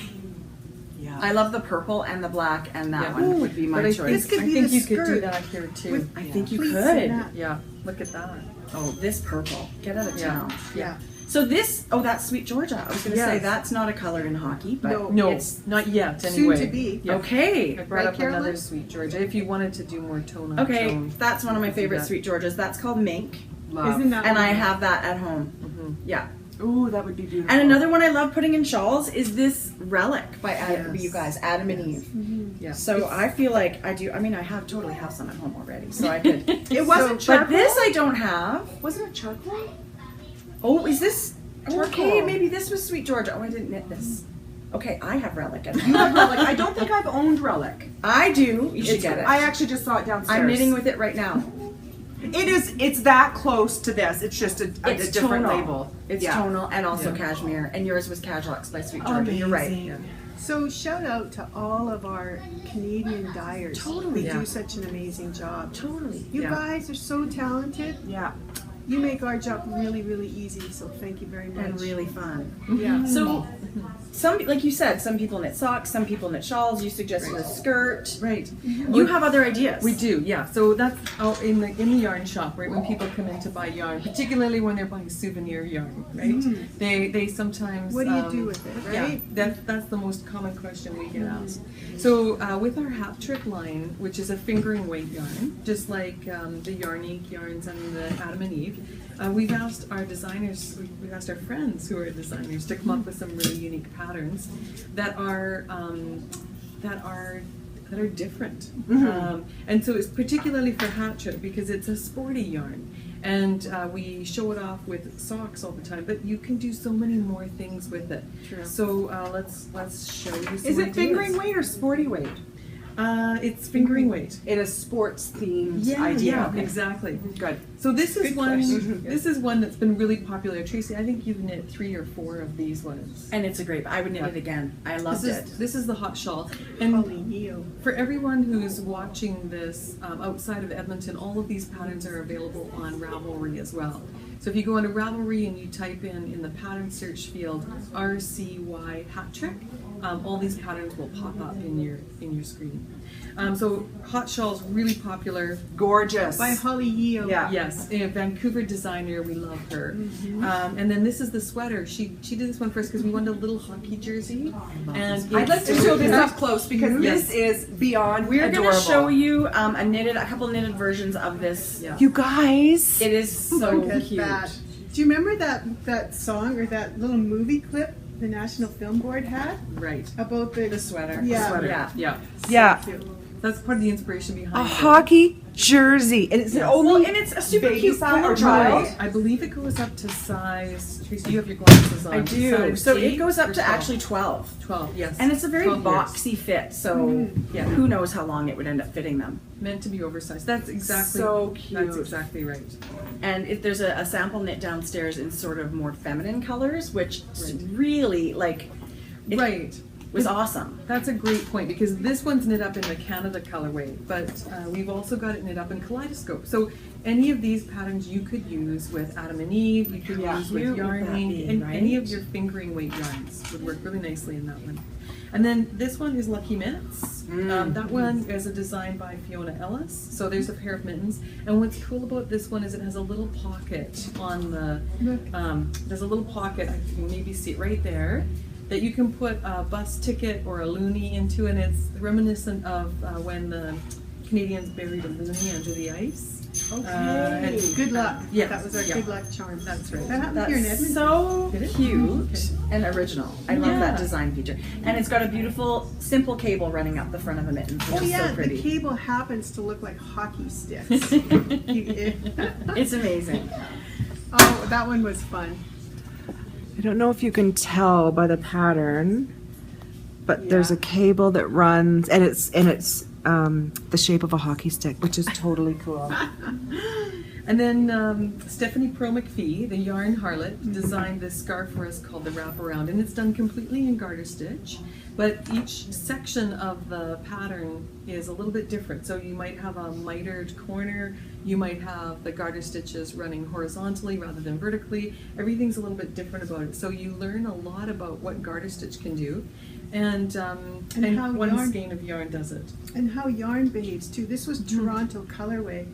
S1: Yeah.
S2: I love the purple and the black, and that
S4: Yeah.
S2: one would be my
S4: But I
S2: choice.
S3: This could
S4: I
S3: be
S4: think
S3: the
S4: you could do
S3: skirt
S4: that here too.
S3: with
S2: I think you
S3: pleats
S2: could.
S3: and that.
S4: Yeah, look at that.
S2: Oh, this purple. Get out of
S4: Yeah.
S2: town.
S3: Yeah.
S2: So this, oh, that's Sweet Georgia. I was going to say
S4: Yes.
S2: that's not a color in hockey, but
S3: No.
S4: No,
S2: it's
S4: not yet
S3: Soon
S4: anyway.
S3: to be.
S4: Yeah.
S2: okay.
S4: I brought
S3: Right,
S4: up another
S3: Carolyn?
S4: Sweet Georgia. If you wanted to do more tone on
S2: Okay,
S4: tone.
S2: that's one of my favorite
S4: that.
S2: Sweet Georgias. That's called Mink,
S1: Love.
S3: Isn't that
S2: and I
S3: wonderful?
S2: have that at home. Yeah.
S1: Ooh, that would be beautiful.
S2: And another one I love putting in shawls is this Relic by
S3: Yes.
S2: you guys, Adam and Eve.
S4: Yeah.
S2: So I feel like I do. I mean, I totally have some at home already, so I could.
S1: It wasn't
S2: But
S1: charcoal.
S2: this I don't have.
S1: Wasn't it charcoal?
S2: Oh, is this? Okay,
S1: Charcoal.
S2: maybe this was Sweet Georgia. Oh, I didn't knit this. Okay, I have Relic at
S1: You
S2: home.
S1: have Relic. I don't think I've owned Relic.
S2: I do. You should get it.
S1: I actually just saw it downstairs.
S2: I'm knitting with it right now.
S1: It's that close to this. It's just a
S2: It's
S1: different
S2: tonal.
S1: label.
S2: It's
S1: Yeah.
S2: tonal and also
S4: Yeah.
S2: cashmere. And yours was Casualux by Sweet Georgia. You're right.
S1: Amazing.
S3: So shout out to all of our Canadian dyers.
S2: Totally.
S3: They
S4: Yeah.
S3: do such an amazing job.
S2: Totally.
S3: You
S4: Yeah.
S3: guys are so talented.
S1: Yeah.
S3: You make our job really, really easy. So thank you very much.
S2: And really fun.
S3: Yeah.
S2: So, some like you said, some people knit socks, some people knit shawls. You suggested a skirt.
S4: Right.
S2: You have other ideas.
S4: We do, yeah. So that's in the yarn shop, right? When people come in to buy yarn, particularly when they're buying souvenir yarn, right? They sometimes.
S3: What do you do with it, right?
S4: Yeah, that's the most common question we get asked. So with our hat trick line, which is a fingering weight yarn, just like the Yarnique yarns and the Adam and Eve, we've asked our designers, we've asked our friends who are designers to come up with some really unique patterns that are different. And so it's particularly for hat trick because it's a sporty yarn. And we show it off with socks all the time, but you can do so many more things with it.
S2: True.
S4: So let's show you some
S1: Is
S4: ideas.
S1: it fingering weight or sporty weight?
S4: It's fingering weight.
S1: In a sports themed idea.
S4: Yeah,
S1: Okay.
S4: exactly.
S1: Good.
S4: So this is
S3: Good
S4: one.
S3: question.
S4: This is one that's been really popular. Tracy, I think you've knit 3 or 4 of these ones.
S2: And it's a great. I would knit it again. I loved it.
S4: This is the hot shawl, and
S3: Holy Neo.
S4: for everyone who's watching this outside of Edmonton, all of these patterns are available on Ravelry as well. So if you go onto Ravelry and you type in the pattern search field RCY hat trick, all these patterns will pop up in your screen. So hot shawl's really popular.
S1: Gorgeous.
S3: By Holly Yeo.
S1: Yeah.
S4: Yes, a Vancouver designer. We love her. And then this is the sweater. She did this one first because we wanted a little hockey jersey. And
S1: I'd like to
S4: it's-
S1: show this up close because
S4: Yes.
S1: this is beyond
S2: We're
S1: adorable.
S2: going to show you a couple knitted versions of this.
S4: Yeah.
S1: You guys.
S2: It is so
S3: Look at
S2: cute.
S3: that. Do you remember that song or that little movie clip the National Film Board had
S4: Right.
S3: about
S2: The sweater.
S3: Yeah.
S2: Sweater. Yeah.
S4: Yeah.
S1: Yeah.
S3: Cute.
S4: That's part of the inspiration
S1: A
S4: behind it.
S1: hockey jersey. And it's an only
S2: Well, and it's a super
S1: baby
S2: cute
S1: size or
S2: color.
S1: child.
S4: I believe it goes up to size. Tracy, you have your glasses on.
S2: I do.
S4: Size
S2: So
S4: C
S2: it goes up
S4: or
S2: to
S4: 12?
S2: actually 12.
S4: 12. Yes.
S2: And it's a very
S4: 12 years.
S2: boxy fit, so
S4: Yeah.
S2: who knows how long it would end up fitting them.
S4: Meant to be oversized. That's exactly.
S1: So
S4: That's
S1: cute.
S4: exactly right.
S2: And there's a sample knit downstairs in sort of more feminine colors, which
S4: Right.
S2: really like.
S4: Right.
S2: was awesome.
S4: That's a great point because this one's knit up in the Canada colorway, but we've also got it knit up in Kaleidoscope. So any of these patterns you could use with Adam and Eve, you could use with
S2: Cute would that
S4: yarning,
S2: be,
S4: and
S2: right?
S4: any of your fingering weight yarns would work really nicely in that one. And then this one is Lucky Mitts. That one is a design by Fiona Ellis. So there's a pair of mittens. And what's cool about this one is it has a little pocket on the, there's a little pocket, you can maybe see it right there, that you can put a bus ticket or a loonie into, and it's reminiscent of when the Canadians buried a loonie under the ice.
S3: Okay. Good luck.
S4: Yes,
S3: That was our
S4: yeah.
S3: good luck charm.
S4: That's right.
S3: That happened here in
S2: That's
S3: Edmonton.
S2: so
S4: Did it?
S2: cute
S4: Okay.
S2: and original. I love
S4: Yeah.
S2: that design feature. And it's got a beautiful, simple cable running up the front of the mittens, which
S3: Oh
S2: is
S3: yeah,
S2: so
S3: the
S2: pretty.
S3: cable happens to look like hockey sticks.
S2: It's amazing.
S3: Oh, that one was fun.
S1: I don't know if you can tell by the pattern, but there's a cable that runs, and it's the shape of a hockey stick, which is totally cool.
S4: And then Stephanie Pearl McPhee, the yarn harlot, designed this scarf for us called the wraparound, and it's done completely in garter stitch, but each section of the pattern is a little bit different. So you might have a mitered corner, you might have the garter stitches running horizontally rather than vertically. Everything's a little bit different about it. So you learn a lot about what garter stitch can do, and
S3: how
S4: one
S3: yarn-
S4: skein of yarn does it.
S3: And how yarn behaves too. This was Toronto colorway,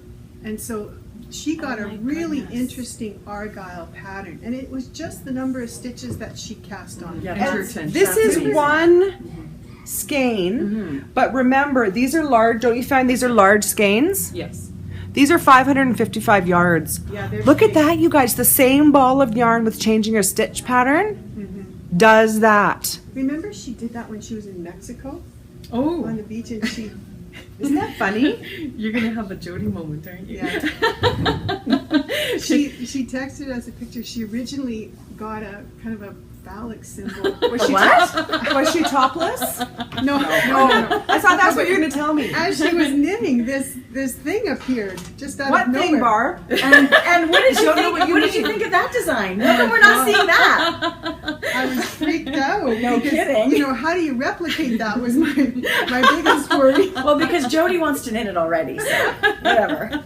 S3: and so she got a really interesting argyle pattern, and it was just the number of stitches that she cast on.
S2: Yeah,
S4: And
S2: that's-
S4: her tension.
S1: This
S2: that's
S1: is
S2: amazing.
S1: one skein, but remember, these are large. Don't you find these are large skeins?
S4: Yes.
S1: These are 555 yards.
S3: Yeah, they're
S1: Look at
S3: big.
S1: that, you guys. The same ball of yarn with changing your stitch pattern does that.
S3: Remember, she did that when she was in Mexico
S4: Oh,
S3: on the beach, and she.
S1: Isn't that funny?
S4: you're gonna have a Jodi moment, aren't you?
S3: Yeah. She texted us a picture. She originally got a kind of a phallic symbol.
S1: Was she
S2: What?
S1: Was she topless?
S3: No.
S1: I thought that's what you were going to tell me.
S3: As she was knitting, this thing appeared just out
S1: What
S3: of nowhere.
S1: thing, Barb?
S2: And what did you
S1: Don't know
S2: think?
S1: what you
S2: What did you
S1: mean.
S2: think of that design? How come we're not seeing that?
S3: I was freaked out.
S2: No
S3: because,
S2: kidding.
S3: You know, how do you replicate that was my biggest worry.
S2: Well, because Jodi wants to knit it already, so whatever.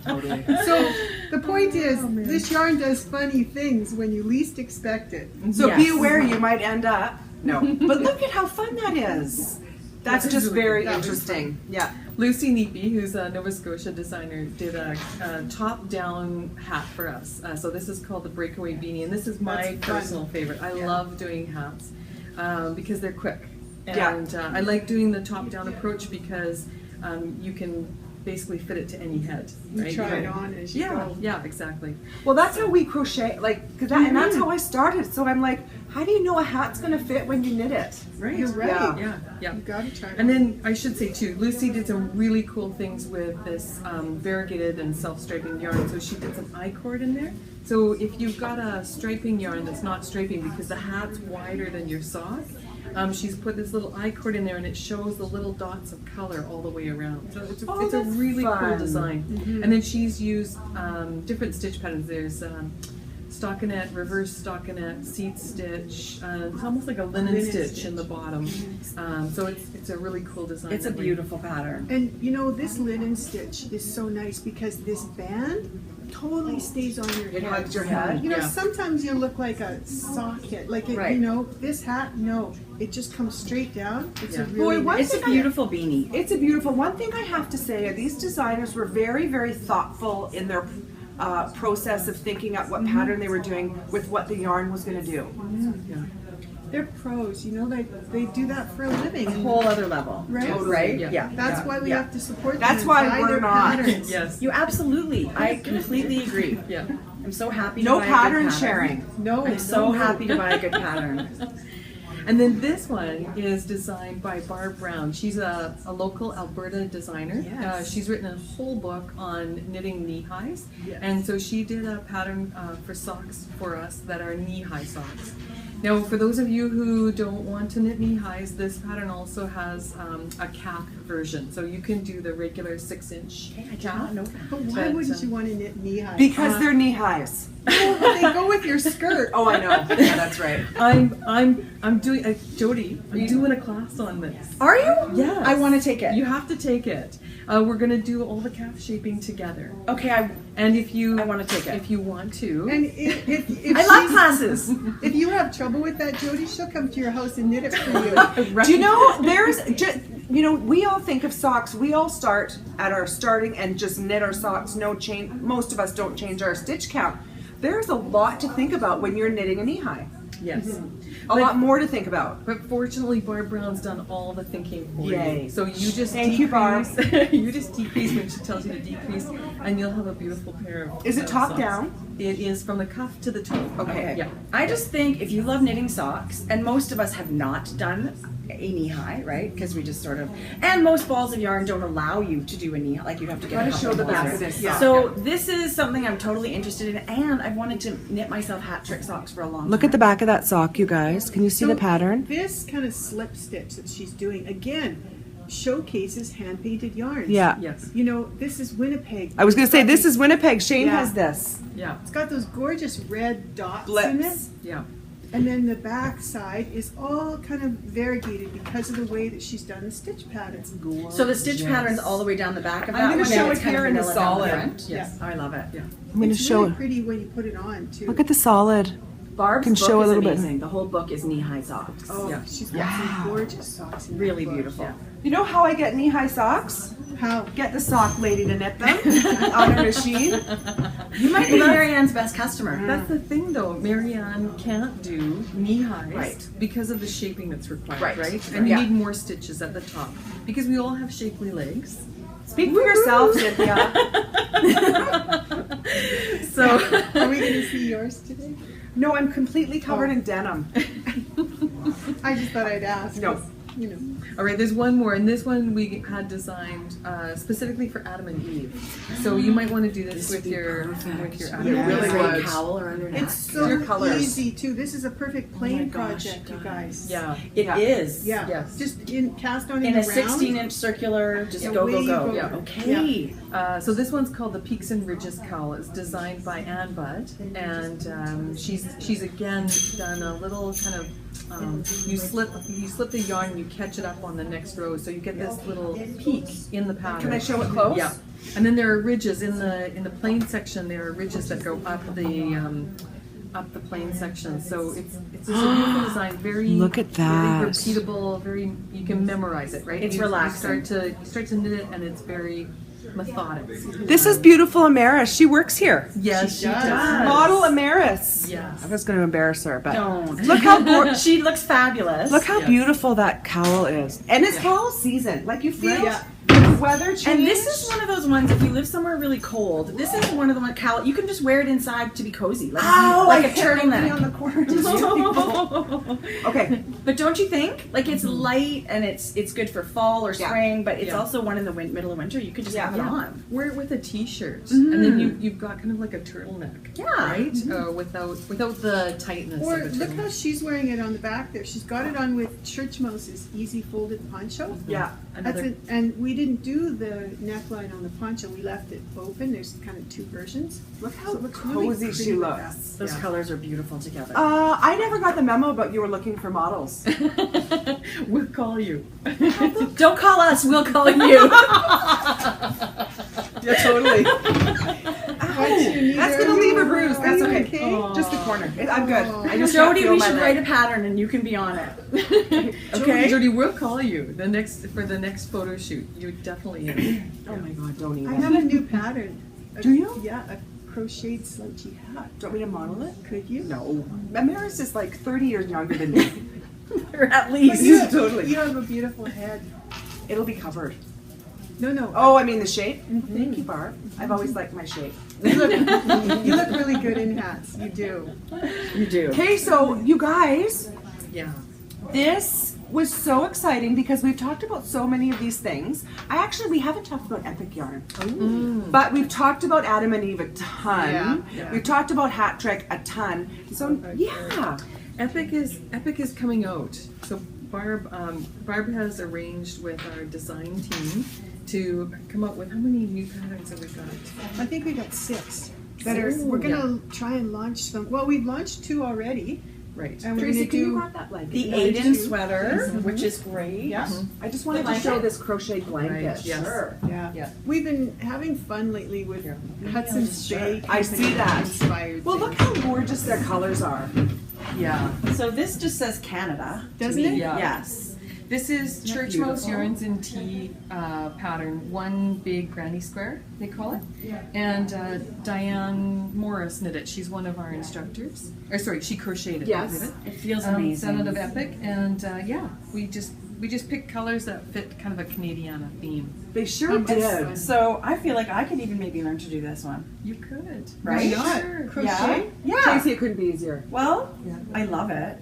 S3: So the point is, this yarn does funny things when you least expect it.
S1: So
S2: Yes.
S1: be aware, you might end up. No. But look at how fun that is. That's
S4: That is
S1: just
S4: really
S1: very
S4: good. That was
S1: interesting. Yeah.
S4: Lucy Neepy, who's a Nova Scotia designer, did a top-down hat for us. So this is called the Breakaway Beanie, and this is my
S3: That's fun.
S4: personal favorite. I love doing hats because they're quick.
S1: Yeah.
S4: And I like doing the top-down approach because you can basically fit it to any head.
S3: You
S4: right?
S3: try it on as you
S4: Yeah,
S3: go.
S4: yeah, exactly.
S1: Well, that's how we crochet, like, 'cause that, and that's how I started. So I'm like, how do you know a hat's going to fit when you knit it?
S4: Right.
S3: You're right.
S1: Yeah.
S4: Yeah, yeah.
S3: You gotta try it
S4: And
S3: on.
S4: then I should say too, Lucy did some really cool things with this variegated and self-striping yarn. So she did some I-cord in there. So if you've got a striping yarn that's not striping because the hat's wider than your sock, she's put this little I-cord in there and it shows the little dots of color all the way around. So it's
S1: Oh,
S4: it's a
S1: that's
S4: really cool
S1: fun.
S4: design. And then she's used different stitch patterns. There's stockinette, reverse stockinette, seat stitch. It's almost like a linen stitch in the bottom. So it's a really cool design.
S2: It's a
S4: that we-
S2: beautiful pattern.
S3: And you know, this linen stitch is so nice because this band totally stays on your
S1: It
S3: head.
S1: hugs your head.
S3: You know,
S4: Yeah.
S3: sometimes you look like a socket, like it,
S2: Right.
S3: you know, this hat, no, it just comes straight down. It's
S4: Yeah.
S3: a really
S1: Boy, what-
S3: nice.
S2: It's a beautiful beanie.
S1: It's a beautiful. One thing I have to say, these designers were very, very thoughtful in their process of thinking out what pattern they were doing with what the yarn was going to do.
S3: They're pros, you know, they do that for a living. and
S2: Whole other level.
S3: Right.
S2: Totally. Right?
S4: Yeah.
S3: That's why we have to support
S1: That's
S3: them.
S1: why
S3: and buy
S1: we're
S3: their
S1: not.
S3: patterns.
S4: Yes.
S2: You absolutely. I completely agree.
S4: Yeah.
S2: I'm so happy to
S1: No
S2: buy a
S1: pattern
S2: good pattern.
S1: sharing.
S3: No,
S2: I'm so
S3: no.
S2: happy to buy a good pattern.
S4: And then this one is designed by Barb Brown. She's a local Alberta designer.
S2: Yes.
S4: She's written a whole book on knitting knee highs.
S3: Yes.
S4: And so she did a pattern for socks for us that are knee high socks. Now, for those of you who don't want to knit knee highs, this pattern also has a calf version. So you can do the regular 6-inch
S2: I did
S4: calf.
S2: not know that.
S3: But why
S4: But,
S3: wouldn't you want to knit knee high?
S1: Because they're knee highs.
S3: Oh, they go with your skirt.
S1: Oh, I know. Yeah, that's right.
S4: I'm doing Jodi. I'm doing a class on this.
S2: Are you?
S4: Yes.
S2: I want to take it.
S4: You have to take it. We're gonna do all the calf shaping together.
S2: Okay,
S4: And if you,
S2: I wanna take it.
S4: If you want to,
S3: And if
S2: I love
S3: she's-
S2: classes.
S3: If you have trouble with that, Jodi, she'll come to your house and knit it for you.
S1: Do you know there's just, you know, we all think of socks. We all start at our starting and just knit our socks. No change. Most of us don't change our stitch count. There's a lot to think about when you're knitting a knee high.
S4: yes.
S1: A lot more to think about.
S4: But fortunately, Barb Brown's done all the thinking for
S1: Yay.
S4: you. So you just
S1: Thank you, Barb.
S4: decrease. You just decrease when she tells you to decrease, and you'll have a beautiful pair of.
S1: Is it top
S4: socks.
S1: down?
S4: It is from the cuff to the toe.
S1: Okay.
S4: Yeah.
S2: I just think if you love knitting socks, and most of us have not done a knee high, right? Because we just sort of, and most balls of yarn don't allow you to do a knee high. Like you have to get
S1: Gotta
S2: a couple
S1: show the
S2: balls.
S1: back of this sock.
S2: So this is something I'm totally interested in, and I've wanted to knit myself hat trick socks for a long time.
S1: Look at the back of that sock, you guys. Can you see
S3: So
S1: the pattern?
S3: This kind of slip stitch that she's doing, again, showcases hand-painted yarns.
S1: Yeah.
S4: Yes.
S3: You know, this is Winnipeg.
S1: I was going to say, this is Winnipeg. Shane
S3: Yeah.
S1: has this.
S4: Yeah.
S3: It's got those gorgeous red dots in
S1: Blips.
S3: it.
S4: Yeah.
S3: And then the back side is all kind of variegated because of the way that she's done the stitch patterns.
S2: So the stitch pattern's all the way down the back of that
S1: I'm gonna
S2: one,
S1: show
S2: and
S1: it
S2: it's kind of
S1: here in the
S2: vanilla down
S1: solid.
S2: front.
S4: Yes.
S2: I love it.
S4: Yeah.
S1: I'm going to
S3: It's
S1: show
S3: really
S1: it.
S3: pretty when you put it on, too.
S1: Look at the solid.
S2: Barb's
S1: Can
S2: book
S1: show a
S2: is
S1: little bit.
S2: amazing. The whole book is knee-high socks.
S3: Oh,
S4: Yeah.
S3: she's got some gorgeous socks in that
S2: Really
S3: book.
S2: beautiful.
S1: You know how I get knee-high socks?
S3: How?
S1: Get the sock lady to knit them on a machine.
S2: You might be Marianne's best customer.
S4: That's the thing, though. Marianne can't do knee highs
S1: Right.
S4: because of the shaping that's required,
S1: Right.
S4: right? And
S1: Yeah.
S4: you need more stitches at the top because we all have shapely legs.
S1: Speak for yourself, Cynthia.
S4: So
S3: Are we going to see yours today?
S1: No, I'm completely covered in denim.
S3: I just thought I'd ask.
S1: No.
S3: 'cause, You know.
S4: all right, there's one more, and this one we had designed specifically for Adam and Eve. So you might want to do this with your Adam.
S3: Yeah.
S1: really
S2: Great
S1: would.
S2: cowl around her neck.
S3: It's so
S1: Your colors.
S3: easy, too. This is a perfect plain
S2: gosh,
S3: project, you guys.
S4: Yeah.
S2: It
S1: Yeah.
S2: is.
S3: Yeah.
S4: Yes.
S3: Just cast on
S2: In a
S3: around.
S2: 16-inch circular, just
S3: Yeah,
S2: go,
S3: way
S2: go, go.
S3: go.
S4: Yeah.
S2: Okay.
S4: So this one's called the Peaks and Ridges cowl. It's designed by Ann Budd, and she's again done a little kind of you slip the yarn and you catch it up on the next row, so you get this little peak in the pattern.
S1: Can I show it close?
S4: Yeah, and then there are ridges in the plain section. There are ridges that go up the plain section. So it's just a beautiful design. Very
S1: Look at that.
S4: Very repeatable. Very you can memorize it, right?
S2: It's relaxing.
S4: You start to knit it, and it's very methodic.
S1: This is beautiful Amaris. She works here.
S4: Yes, she
S3: does.
S4: does.
S1: Model Amaris.
S4: Yes.
S1: I was going to embarrass her, but
S2: Don't.
S1: look how gorgeous.
S2: She looks fabulous.
S1: Look how
S4: Yeah.
S1: beautiful that cowl is. And it's cowl season. Like you feel
S3: Yeah.
S1: the weather change.
S2: And this is one of those ones, if you live somewhere really cold, this is one of the ones, cowl, you can just wear it inside to be cozy. Like, like a turtleneck.
S1: on the corner. Did you? Okay.
S2: But don't you think? Like it's light and it's good for fall or
S1: Yeah.
S2: spring, but it's
S4: Yeah.
S2: also one in the middle of winter. You could just
S1: Yeah.
S2: have it
S4: Yeah.
S2: on.
S4: Wear it with a t-shirt, and then you've got kind of like a turtleneck.
S2: Yeah.
S4: Right. Without the tightness
S3: Or
S4: of a
S3: look
S4: turtleneck.
S3: how she's wearing it on the back there. She's got it on with Church Mouse's easy folded poncho.
S1: Yeah.
S3: That's it. And we didn't do the neckline on the poncho. We left it open. There's kind of two versions.
S1: Look how
S3: So it looks really
S1: cozy
S3: pretty
S1: she
S3: with
S1: looks.
S2: Those
S4: Yeah.
S2: colors are beautiful together.
S1: I never got the memo about you were looking for models.
S4: We'll call you.
S2: Don't call us, we'll call you.
S1: Yeah, totally.
S3: What's your knee
S1: That's
S3: there?
S1: gonna leave a bruise.
S3: Are
S1: That's
S3: you
S1: okay. Just the corner. I'm good. I just
S2: Jody,
S1: feel
S2: we
S1: my
S2: should
S1: leg.
S2: write a pattern and you can be on it.
S4: Okay, Jody, we'll call you for the next photo shoot. You're definitely in.
S1: Oh my god, don't
S3: I
S1: even.
S3: have a new pattern.
S1: Do you?
S3: Yeah, a crocheted slouchy hat.
S1: Do you want me to model it?
S3: Could you?
S1: No. Amaris is like 30 years younger than me.
S2: Or at
S3: But
S2: least.
S3: you,
S1: Totally.
S3: you have a beautiful head.
S1: It'll be covered.
S3: No, no.
S1: Oh, I mean the shape? Thank you, Barb. I've always liked my shape.
S3: You look really good in hats. You do.
S2: You do.
S1: Okay, so you guys,
S4: Yeah.
S1: this was so exciting because we've talked about so many of these things. We haven't talked about epic yarn, but we've talked about Adam and Eve a ton.
S3: Yeah.
S1: We've talked about hat trick a ton. So yeah,
S4: Epic is coming out. So Barb has arranged with our design team to come up with how many new patterns have we got?
S3: I think we got 6. that are, we're
S4: Yeah.
S3: gonna try and launch some. Well, we've launched 2 already,
S4: Right.
S3: and we're
S1: Tracy,
S3: gonna
S1: can you
S3: do.
S1: grab that blanket?
S2: The
S3: Yeah,
S2: Aiden
S3: too.
S2: sweater, which is great.
S3: Yeah,
S1: I just wanted to
S2: Like
S1: show
S2: it?
S1: this crocheted blanket.
S4: Right, yes.
S1: Sure.
S3: yeah.
S4: Yeah.
S3: We've been having fun lately with
S4: Yeah.
S3: Hudson's Bay.
S1: I see
S3: Company
S1: that.
S3: Inspired
S1: Well, look
S3: things.
S1: how gorgeous their colors are.
S4: Yeah.
S2: So this just says Canada. to
S3: Doesn't
S2: me.
S3: it?
S4: Yeah.
S2: Yes.
S4: This is
S2: Isn't that
S4: Church Mouse
S2: beautiful?
S4: Yarns in Tea pattern, one big granny square, they call it. And Diane Morris knit it. She's one of our instructors. Or sorry, she crocheted it.
S1: Yes.
S4: Knit it.
S2: It feels amazing.
S4: Son of Epic, and yeah, we just picked colors that fit kind of a Canadiana theme.
S1: They sure did.
S2: So I feel like I could even maybe learn to do this one.
S4: You could,
S2: Right?
S3: Why not?
S4: Sure.
S3: Crochet?
S2: Yeah.
S1: Tracy, it couldn't be easier.
S2: Well,
S4: Yeah.
S2: I love it.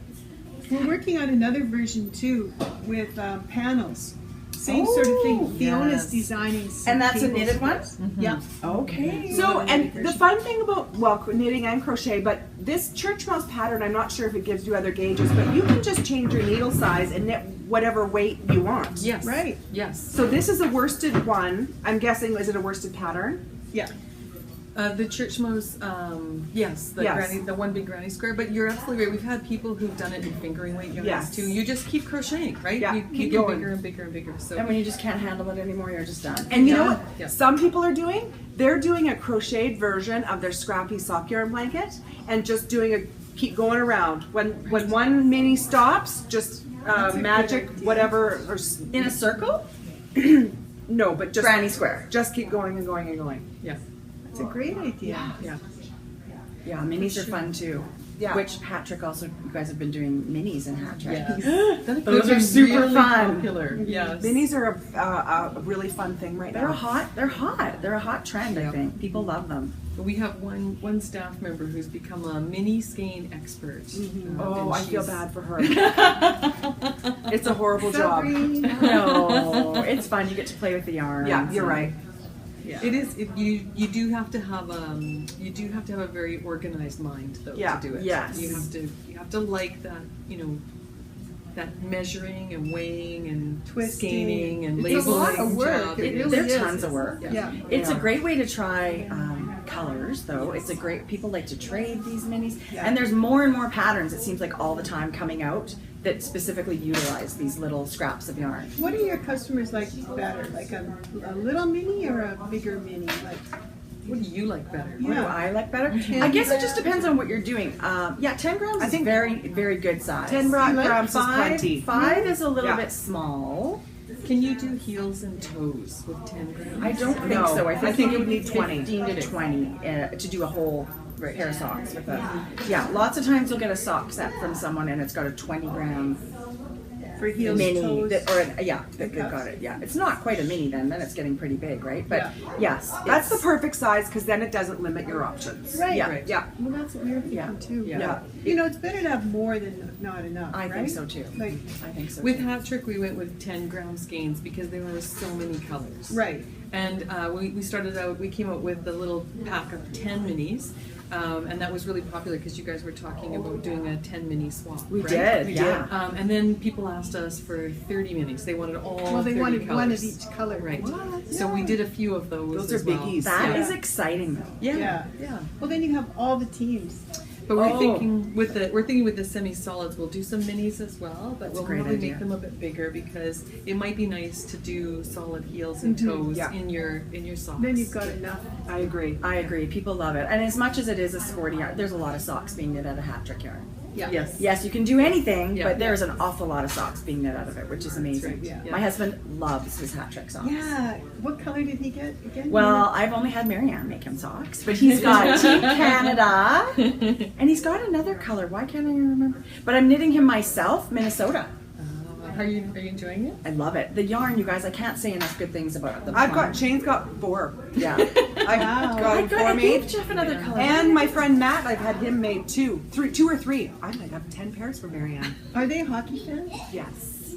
S3: We're working on another version too with panels. Same sort of thing. Fiona's
S4: yes.
S3: designing some
S2: And that's a
S3: tables
S2: knitted
S3: for
S2: one?
S3: us.
S4: Mhm.
S3: Yeah.
S2: Okay.
S1: So, and the fun thing about, well, knitting and crochet, but this church mouse pattern, I'm not sure if it gives you other gauges, but you can just change your needle size and knit whatever weight you want.
S4: Yes.
S3: Right.
S4: Yes.
S1: So this is a worsted one. I'm guessing, is it a worsted pattern?
S3: Yeah.
S4: The church mouse, yes, the
S1: Yes.
S4: granny, the one big granny square. But you're absolutely right. We've had people who've done it in fingering weight yarns
S1: Yes.
S4: too. You just keep crocheting, right?
S1: Yeah,
S4: You
S1: keep
S4: get
S1: going.
S4: bigger and bigger and bigger. So
S2: And when you just can't handle it anymore, you're just done.
S1: And you know
S3: Yeah.
S1: what
S4: Yeah.
S1: some people are doing? They're doing a crocheted version of their scrappy sock yarn blanket and just doing a, keep going around. When one mini stops, just
S3: That's a good
S1: magic,
S3: idea.
S1: whatever, or
S2: In a circle?
S1: no, but just
S2: Granny square.
S1: just keep going and going and going.
S4: yeah,
S3: It's a great idea.
S4: yeah.
S2: Yeah, minis are fun too.
S1: Yeah.
S2: Which hat trick also, you guys have been doing minis in hat trick.
S4: Yes.
S2: Those are super fun.
S4: Popular. Yes.
S1: Minis are a really fun thing right
S2: They're
S1: now.
S2: hot. They're hot. They're a hot trend, I
S4: Yeah.
S2: think. People love them.
S4: We have one staff member who's become a mini skein expert.
S1: Oh,
S4: and
S1: I feel
S4: she's-
S1: bad for her. It's a horrible job.
S3: Sabrina.
S2: No, it's fun. You get to play with the yarn.
S1: Yeah, you're right.
S2: Yeah.
S4: It is. You do have to have a very organized mind though
S1: Yeah.
S4: to do it.
S2: Yes.
S4: You have to like that, that measuring and weighing and
S3: Twisting.
S4: scanning and
S3: It's a
S4: labeling
S3: lot of work.
S4: job.
S3: It
S4: It is.
S3: really
S2: They're
S3: is.
S2: tons of work.
S3: Yeah.
S2: It's
S1: Yeah.
S2: a great way to try colors, though. It's a great, people like to trade these minis.
S3: Yeah.
S2: And there's more and more patterns, it seems like, all the time coming out that specifically utilize these little scraps of yarn.
S3: What do your customers like better? Like a little mini or a bigger mini? Like,
S4: What do you like better?
S2: What do
S3: Yeah.
S2: I like better?
S3: 10
S2: I guess it just depends on what you're doing. Yeah, 10 grams
S1: I
S2: is
S1: think
S2: very, very good size.
S1: 10
S3: like
S1: grams is
S2: Five,
S1: plenty.
S2: 5 is a little
S1: Yeah.
S2: bit small.
S4: Can you do heels and toes with 10 grams?
S2: I don't think
S1: No,
S2: so.
S1: I think it would need 20.
S2: 15 to 20 to do a whole pair of socks with a. Yeah, lots of times you'll get a sock set from someone and it's got a 20-gram
S3: for heels,
S2: mini.
S3: toes.
S2: They've got it. Yeah, it's not quite a mini then. Then it's getting pretty big, right? But yes,
S1: That's the
S2: it's-
S1: perfect size because then it doesn't limit your options.
S3: Right.
S2: Yeah.
S4: Right.
S1: Yeah.
S3: Well, that's what we're thinking
S2: Yeah.
S3: too.
S4: Yeah.
S3: You know, it's better to have more than not enough.
S2: I
S3: right?
S2: think so too.
S3: Like,
S2: I think so.
S4: With
S2: too.
S4: Hat Trick, we went with 10-gram skeins because there were so many colors.
S3: right.
S4: And we came out with the little pack of 10 minis. And that was really popular because you guys were talking about doing a 10 mini swap.
S2: We
S4: right?
S2: did,
S1: We
S2: yeah.
S4: And then people asked us for 30 minis. They wanted all
S3: Well, they
S4: 30
S3: wanted
S4: colors.
S3: one of each color.
S4: Right.
S1: What?
S4: So we did a few of those.
S1: Those
S4: as
S1: are
S4: well.
S1: biggies.
S2: That
S4: Yeah.
S2: is exciting though.
S4: Yeah.
S3: Yeah.
S4: Yeah.
S3: Well, then you have all the teams.
S4: But we're
S2: Oh.
S4: thinking with the semi-solids, we'll do some minis as well. But
S2: That's a
S4: we'll
S2: great
S4: probably
S2: idea.
S4: make them a bit bigger because it might be nice to do solid heels and toes
S1: Yeah.
S4: in your socks.
S3: Then you've got enough.
S1: I agree.
S2: I agree. People love it. And as much as it is a sporty yarn, there's a lot of socks being knit out of hat trick yarn.
S3: Yeah.
S4: Yes.
S2: Yes, you can do anything,
S4: Yeah.
S2: but there's an awful lot of socks being knit out of it, which is amazing.
S4: right, yeah.
S2: My husband loves his hat trick socks.
S3: Yeah. What color did he get again?
S2: Well, I've only had Marianne make him socks, but he's got Team Canada, and he's got another color. Why can't I remember? But I'm knitting him myself, Minnesota.
S4: Are you enjoying it?
S2: I love it. The yarn, you guys, I can't say enough good things about the
S1: I've
S2: yarn.
S1: got, Shane's got 4.
S2: Yeah.
S1: I've
S3: Wow.
S1: got him 4
S2: I gave
S1: made.
S2: Jeff another color.
S1: And my friend Matt, I've had him made 2 or 3. I might have 10 pairs for Marianne.
S3: Are they hockey fans?
S1: Yes.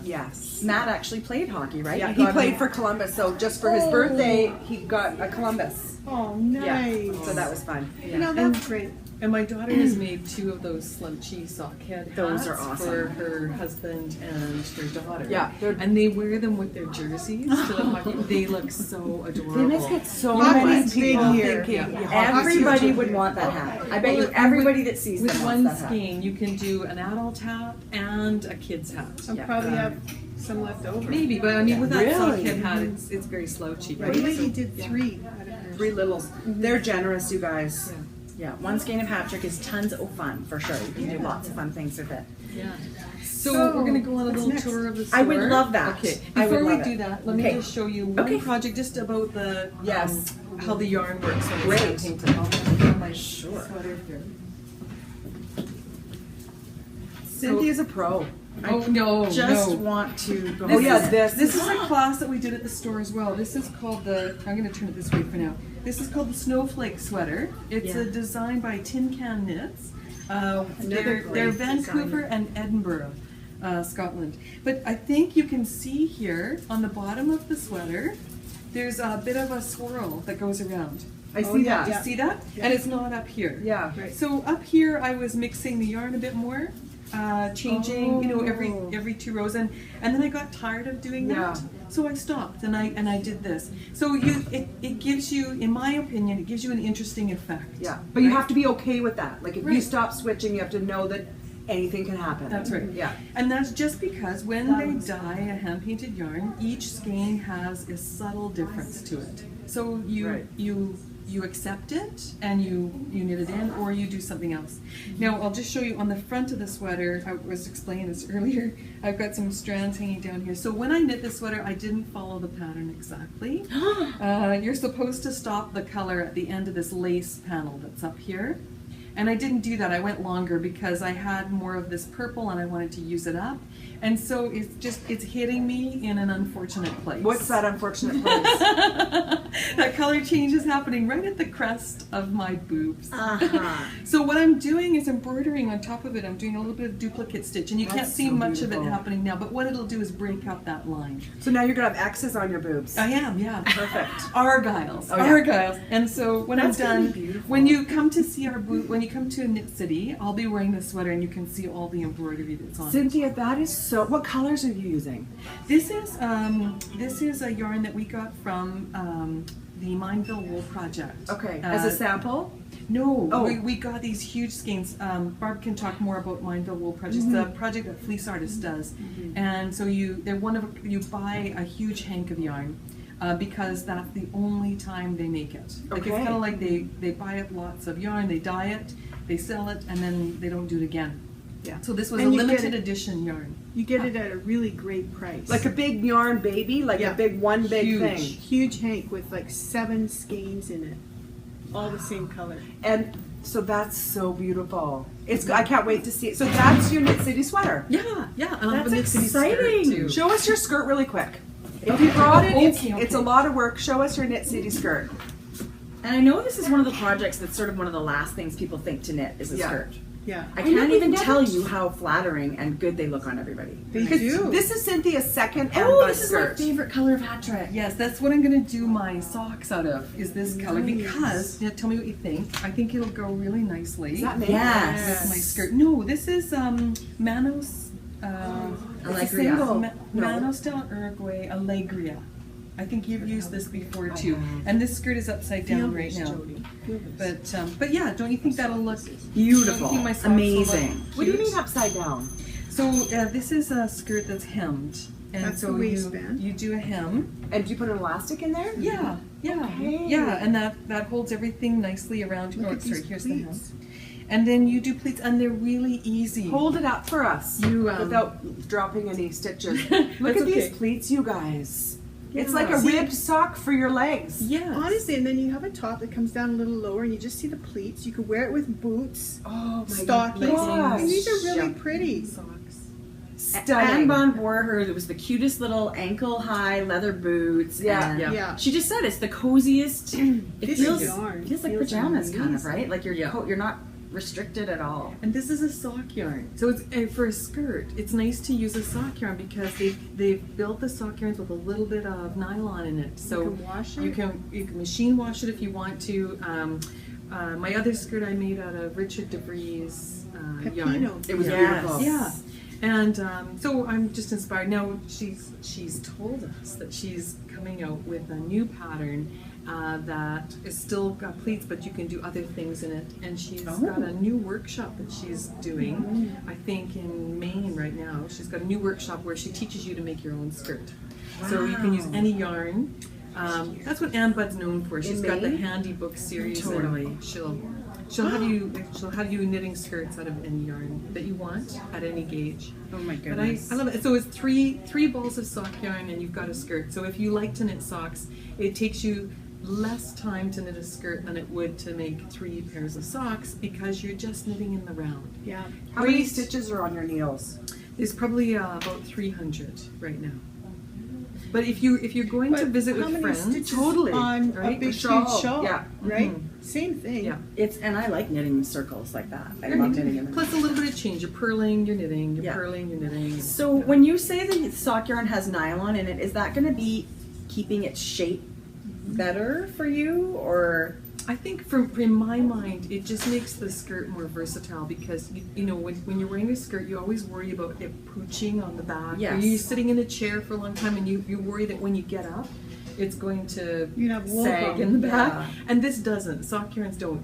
S1: Yes.
S2: Matt actually played hockey, right?
S1: Yeah,
S2: You
S1: he
S2: got
S1: played
S2: him-
S1: for Columbus, so just for his birthday, he got a Columbus.
S3: Oh, nice.
S1: So that was fun.
S3: You know, that's great.
S4: And my daughter has made 2 of those slouchy sock head hats
S2: Those are awesome.
S4: for her husband and her daughter.
S1: Yeah, they're-
S4: and they wear them with their jerseys to the hockey. They look so adorable.
S1: They must get so
S3: Hockey's
S1: many
S3: big
S1: people
S3: here.
S1: thinking.
S4: Yeah.
S1: hockey's
S2: Everybody
S1: huge
S2: would
S1: here.
S2: want that hat. I bet you
S4: Well,
S2: everybody that sees
S4: with
S2: them
S4: one
S2: wants that hat.
S4: skein, you can do an adult hat and a kid's hat.
S3: I'll
S2: Yeah.
S3: probably have some left over.
S4: Maybe, but I mean, with that sock
S1: Really?
S4: head hat, it's very slouchy.
S3: Right. The lady did 3 out of her.
S1: 3 littles. They're generous, you guys.
S2: Yeah, one skein of hat trick is tons of fun for sure. You can do lots of fun things with it.
S4: Yeah. So,
S3: So,
S4: we're going to go on a
S3: what's
S4: little
S3: next?
S4: tour of the store.
S2: I would love that.
S4: Okay.
S2: I would
S4: Before we
S2: love
S4: do
S2: it.
S4: that, let me
S2: Okay.
S4: just show you one
S2: Okay.
S4: project just about the
S1: Yes.
S4: how the yarn works when
S1: Great.
S4: it's hand painted. I'll put my
S2: Sure.
S4: sweater here.
S1: Cynthia's a pro.
S4: Oh no,
S2: Just
S4: no.
S2: want to go.
S1: Oh, yeah,
S4: This is a class that we did at the store as well. This is called the, I'm going to turn it this way for now. This is called the Snowflake Sweater. It's a design by Tin Can Knits. They're
S3: great
S4: Vancouver and Edinburgh, Scotland. But I think you can see here on the bottom of the sweater, there's a bit of a swirl that goes around.
S1: I see that.
S4: Do you see that?
S3: Yeah.
S4: And it's not up here.
S1: Yeah.
S3: Right.
S4: So up here, I was mixing the yarn a bit more, changing, every 2 rows, and then I got tired of doing that,
S1: Yeah.
S4: so I stopped and I did this. So it gives you, in my opinion, it gives you an interesting effect.
S1: Yeah. But you
S4: right?
S1: have to be okay with that. Like if you
S4: Right.
S1: stop switching, you have to know that anything can happen.
S4: That's right.
S1: Yeah.
S4: And that's just because when they dye a hand painted yarn, each skein has a subtle difference to it. So
S1: Right.
S4: you accept it and you knit it in, or you do something else. Now I'll just show you on the front of the sweater. I was explaining this earlier. I've got some strands hanging down here. So when I knit this sweater, I didn't follow the pattern exactly. You're supposed to stop the color at the end of this lace panel that's up here. And I didn't do that. I went longer because I had more of this purple and I wanted to use it up. And so it's hitting me in an unfortunate place.
S1: What's that unfortunate place?
S4: That color change is happening right at the crest of my boobs.
S2: Uh-huh.
S4: So what I'm doing is embroidering on top of it. I'm doing a little bit of duplicate stitch, and you can't
S1: That's
S4: see
S1: so
S4: much of
S1: beautiful.
S4: it happening now, but what it'll do is break up that line.
S1: So now you're gonna have X's on your boobs.
S4: I am, yeah.
S1: Perfect.
S4: Argyles,
S1: Oh, yeah.
S4: Argyles. And so when
S1: That's
S4: I'm
S1: gonna
S4: done,
S1: be beautiful.
S4: when you come to see our booth, when you come to Knit City, I'll be wearing this sweater, and you can see all the embroidery that's on it.
S1: Cynthia, that is so. What colors are you using?
S4: This is a yarn that we got from the Mineville Wool Project.
S1: Okay. As a sample.
S4: No,
S1: Oh.
S4: we got these huge skeins. Barb can talk more about Mineville Wool Project. It's a project that Fleece Artist does, and so you buy a huge hank of yarn. Because that's the only time they make it. Like it's
S1: Okay.
S4: kind of like they buy up lots of yarn, they dye it, they sell it, and then they don't do it again.
S1: Yeah.
S4: So this was
S3: And
S4: a
S3: you get
S4: limited
S3: it-
S4: edition yarn.
S3: You get it at a really great price.
S1: Like a big yarn baby, like
S3: Yeah.
S1: a big one big
S4: Huge.
S1: thing.
S3: huge hank with like 7 skeins in it, all the same color.
S1: And so that's so beautiful. I can't wait to see it. So that's your Knit City sweater.
S4: Yeah, yeah. And I'll have a
S2: That's
S4: Knit City skirt,
S2: exciting.
S4: too.
S1: Show us your skirt really quick. If you brought it,
S4: Okay,
S1: it's a lot of work. Show us your Knit City skirt.
S2: And I know this is one of the projects that's sort of one of the last things people think to knit is a
S1: Yeah.
S2: skirt.
S3: Yeah.
S2: I
S1: know
S2: can't
S1: we've
S2: even
S1: never-
S2: tell you how flattering and good they look on everybody.
S3: They
S1: Because
S3: do.
S1: this is Cynthia's second and
S2: Oh,
S1: bust
S2: this is my
S1: skirt.
S2: favorite color of hat trick.
S4: Yes, that's what I'm going to do my socks out of, is this color.
S3: Nice.
S4: Because, yeah, tell me what you think. I think it'll go really nicely
S1: Is that me?
S2: Yes.
S4: with my skirt. No, this is Manos. It's a
S2: Allegria.
S4: single.
S1: No.
S4: Manos del Uruguay Allegria. I think you've used this before too.
S1: have.
S4: And this skirt is upside down
S3: Feel
S4: right
S3: this,
S4: now.
S3: Jodi. Feel this.
S4: But yeah, don't you think that'll look
S2: Beautiful.
S4: don't you think my socks will
S2: Amazing.
S4: look
S1: What do you
S4: cute?
S1: mean upside down?
S4: So this is a skirt that's hemmed, and
S3: That's
S4: so
S3: the waistband.
S4: you do a hem.
S1: And do you put an elastic in there?
S4: Yeah, yeah,
S1: Okay.
S4: yeah, and that holds everything nicely around.
S3: Look
S4: Oh,
S3: at
S4: sorry,
S3: these
S4: here's the hem.
S3: pleats.
S4: And then you do pleats, and they're really easy.
S1: Hold it up for us without dropping any stitches. Look
S4: That's
S1: at these
S4: okay.
S1: pleats, you guys. It's
S4: Yeah.
S1: like a
S4: See?
S1: ribbed sock for your legs.
S4: Yes.
S3: Honestly, and then you have a top that comes down a little lower, and you just see the pleats. You could wear it with boots,
S1: Oh my
S3: stockings,
S1: gosh.
S3: and these are really
S4: Yeah.
S3: pretty.
S4: Socks.
S2: Anne
S1: Stunning.
S2: Bond wore her. It was the cutest little ankle-high leather boots.
S1: Yeah,
S2: and
S3: yeah.
S2: She just said it's the coziest. It
S3: This
S2: feels,
S3: yarn
S2: feels like
S3: feels
S2: pajamas, kind of,
S3: amazing.
S2: right? Like
S4: Yeah.
S2: you're not restricted at all.
S4: And this is a sock yarn. So it's for a skirt. It's nice to use a sock yarn because they've built the sock yarns with a little bit of nylon in it. So
S3: You can wash it.
S4: you can machine wash it if you want to. my other skirt I made out of Richard DeVries yarn.
S3: Pepino.
S1: It was
S2: Yes.
S1: beautiful.
S4: Yeah, and so I'm just inspired. Now she's told us that she's coming out with a new pattern that is still got pleats, but you can do other things in it. And she's got a new workshop that she's doing. I think in Maine right now. She's got a new workshop where she teaches you to make your own skirt. So you can use any yarn. That's what Ann Budd's known for. She's got the
S1: Maine?
S4: handy book series.
S2: Totally.
S4: And she'll have you knitting skirts out of any yarn that you want at any gauge.
S2: Oh my
S4: But
S2: goodness.
S4: I love it. So it's three balls of sock yarn and you've got a skirt. So if you like to knit socks, it takes you less time to knit a skirt than it would to make 3 pairs of socks because you're just knitting in the round.
S3: Yeah.
S1: How many stitches are on your needles?
S4: There's probably about 300 right now. But if you're going to visit
S3: how
S4: with
S3: many
S4: friends,
S3: stitches
S1: totally,
S3: on
S4: right?
S3: a big
S1: A shawl,
S3: huge shawl,
S1: yeah.
S3: right? Same thing.
S4: Yeah.
S2: And I like knitting circles like that. I love knitting in them.
S4: plus a little bit of change. You're purling, you're knitting, you're
S2: Yeah.
S4: purling, you're knitting.
S2: So when you say the sock yarn has nylon in it, is that going to be keeping its shape better for you, or?
S4: I think in my mind, it just makes the skirt more versatile because, you know, when you're wearing a skirt, you always worry about it pooching on the back.
S2: Yes.
S4: Or you're sitting in a chair for a long time and you worry that when you get up, it's going to
S3: You can have wool
S4: sag
S3: bump.
S4: in the back.
S2: Yeah.
S4: And this doesn't. Sock yarns don't.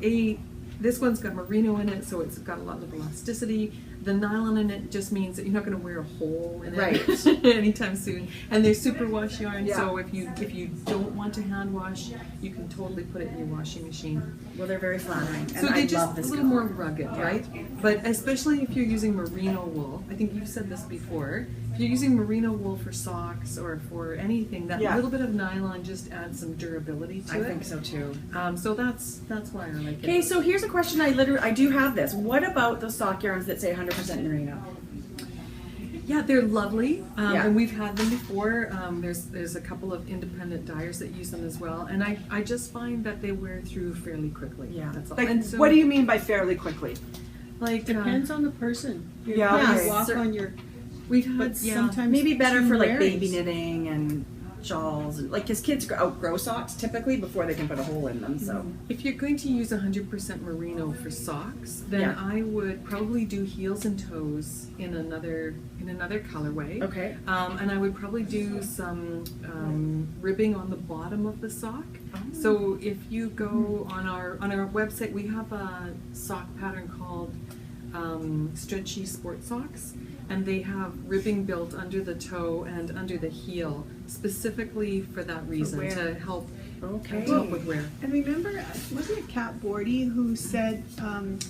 S4: This one's got merino in it, so it's got a lot of elasticity. The nylon in it just means that you're not going to wear a hole in it
S2: Right.
S4: anytime soon. And they're super wash yarn,
S1: Yeah.
S4: so if you don't want to hand wash, you can totally put it in your washing machine.
S2: Well, they're very flattering.
S4: So
S2: And
S4: they're
S2: I
S4: just
S2: love this
S4: a little
S2: color.
S4: more rugged, right? But especially if you're using merino wool, I think you've said this before, if you're using merino wool for socks or for anything, that
S1: Yeah.
S4: little bit of nylon just adds some durability to
S2: I
S4: it.
S2: think so too.
S4: So that's why I like it.
S2: Okay, so here's a question I do have this. What about those sock yarns that say 100% merino?
S4: Yeah, they're lovely,
S2: Yeah.
S4: and we've had them before. There's a couple of independent dyers that use them as well, and I just find that they wear through fairly quickly.
S2: Yeah.
S4: That's all.
S1: Like,
S4: And so,
S1: what do you mean by fairly quickly?
S4: like?
S3: Depends on the person.
S1: Yeah,
S3: You
S1: okay.
S3: walk on your.
S4: We've had
S3: But
S4: yeah.
S3: sometimes
S2: Maybe better
S3: two
S2: for like
S3: wearings.
S2: baby knitting and shawls, and like because kids outgrow socks typically before they can put a hole in them. So
S4: If you're going to use 100% merino for socks, then
S2: Yeah.
S4: I would probably do heels and toes in another colorway.
S2: okay,
S4: And I would probably do some ribbing on the bottom of the sock. So if you go on our website, we have a sock pattern called Stretchy Sport Socks, and they have ribbing built under the toe and under the heel specifically for that reason,
S3: wear.
S4: to help
S2: okay.
S4: with wear.
S3: And remember, wasn't it Kat Bordy who said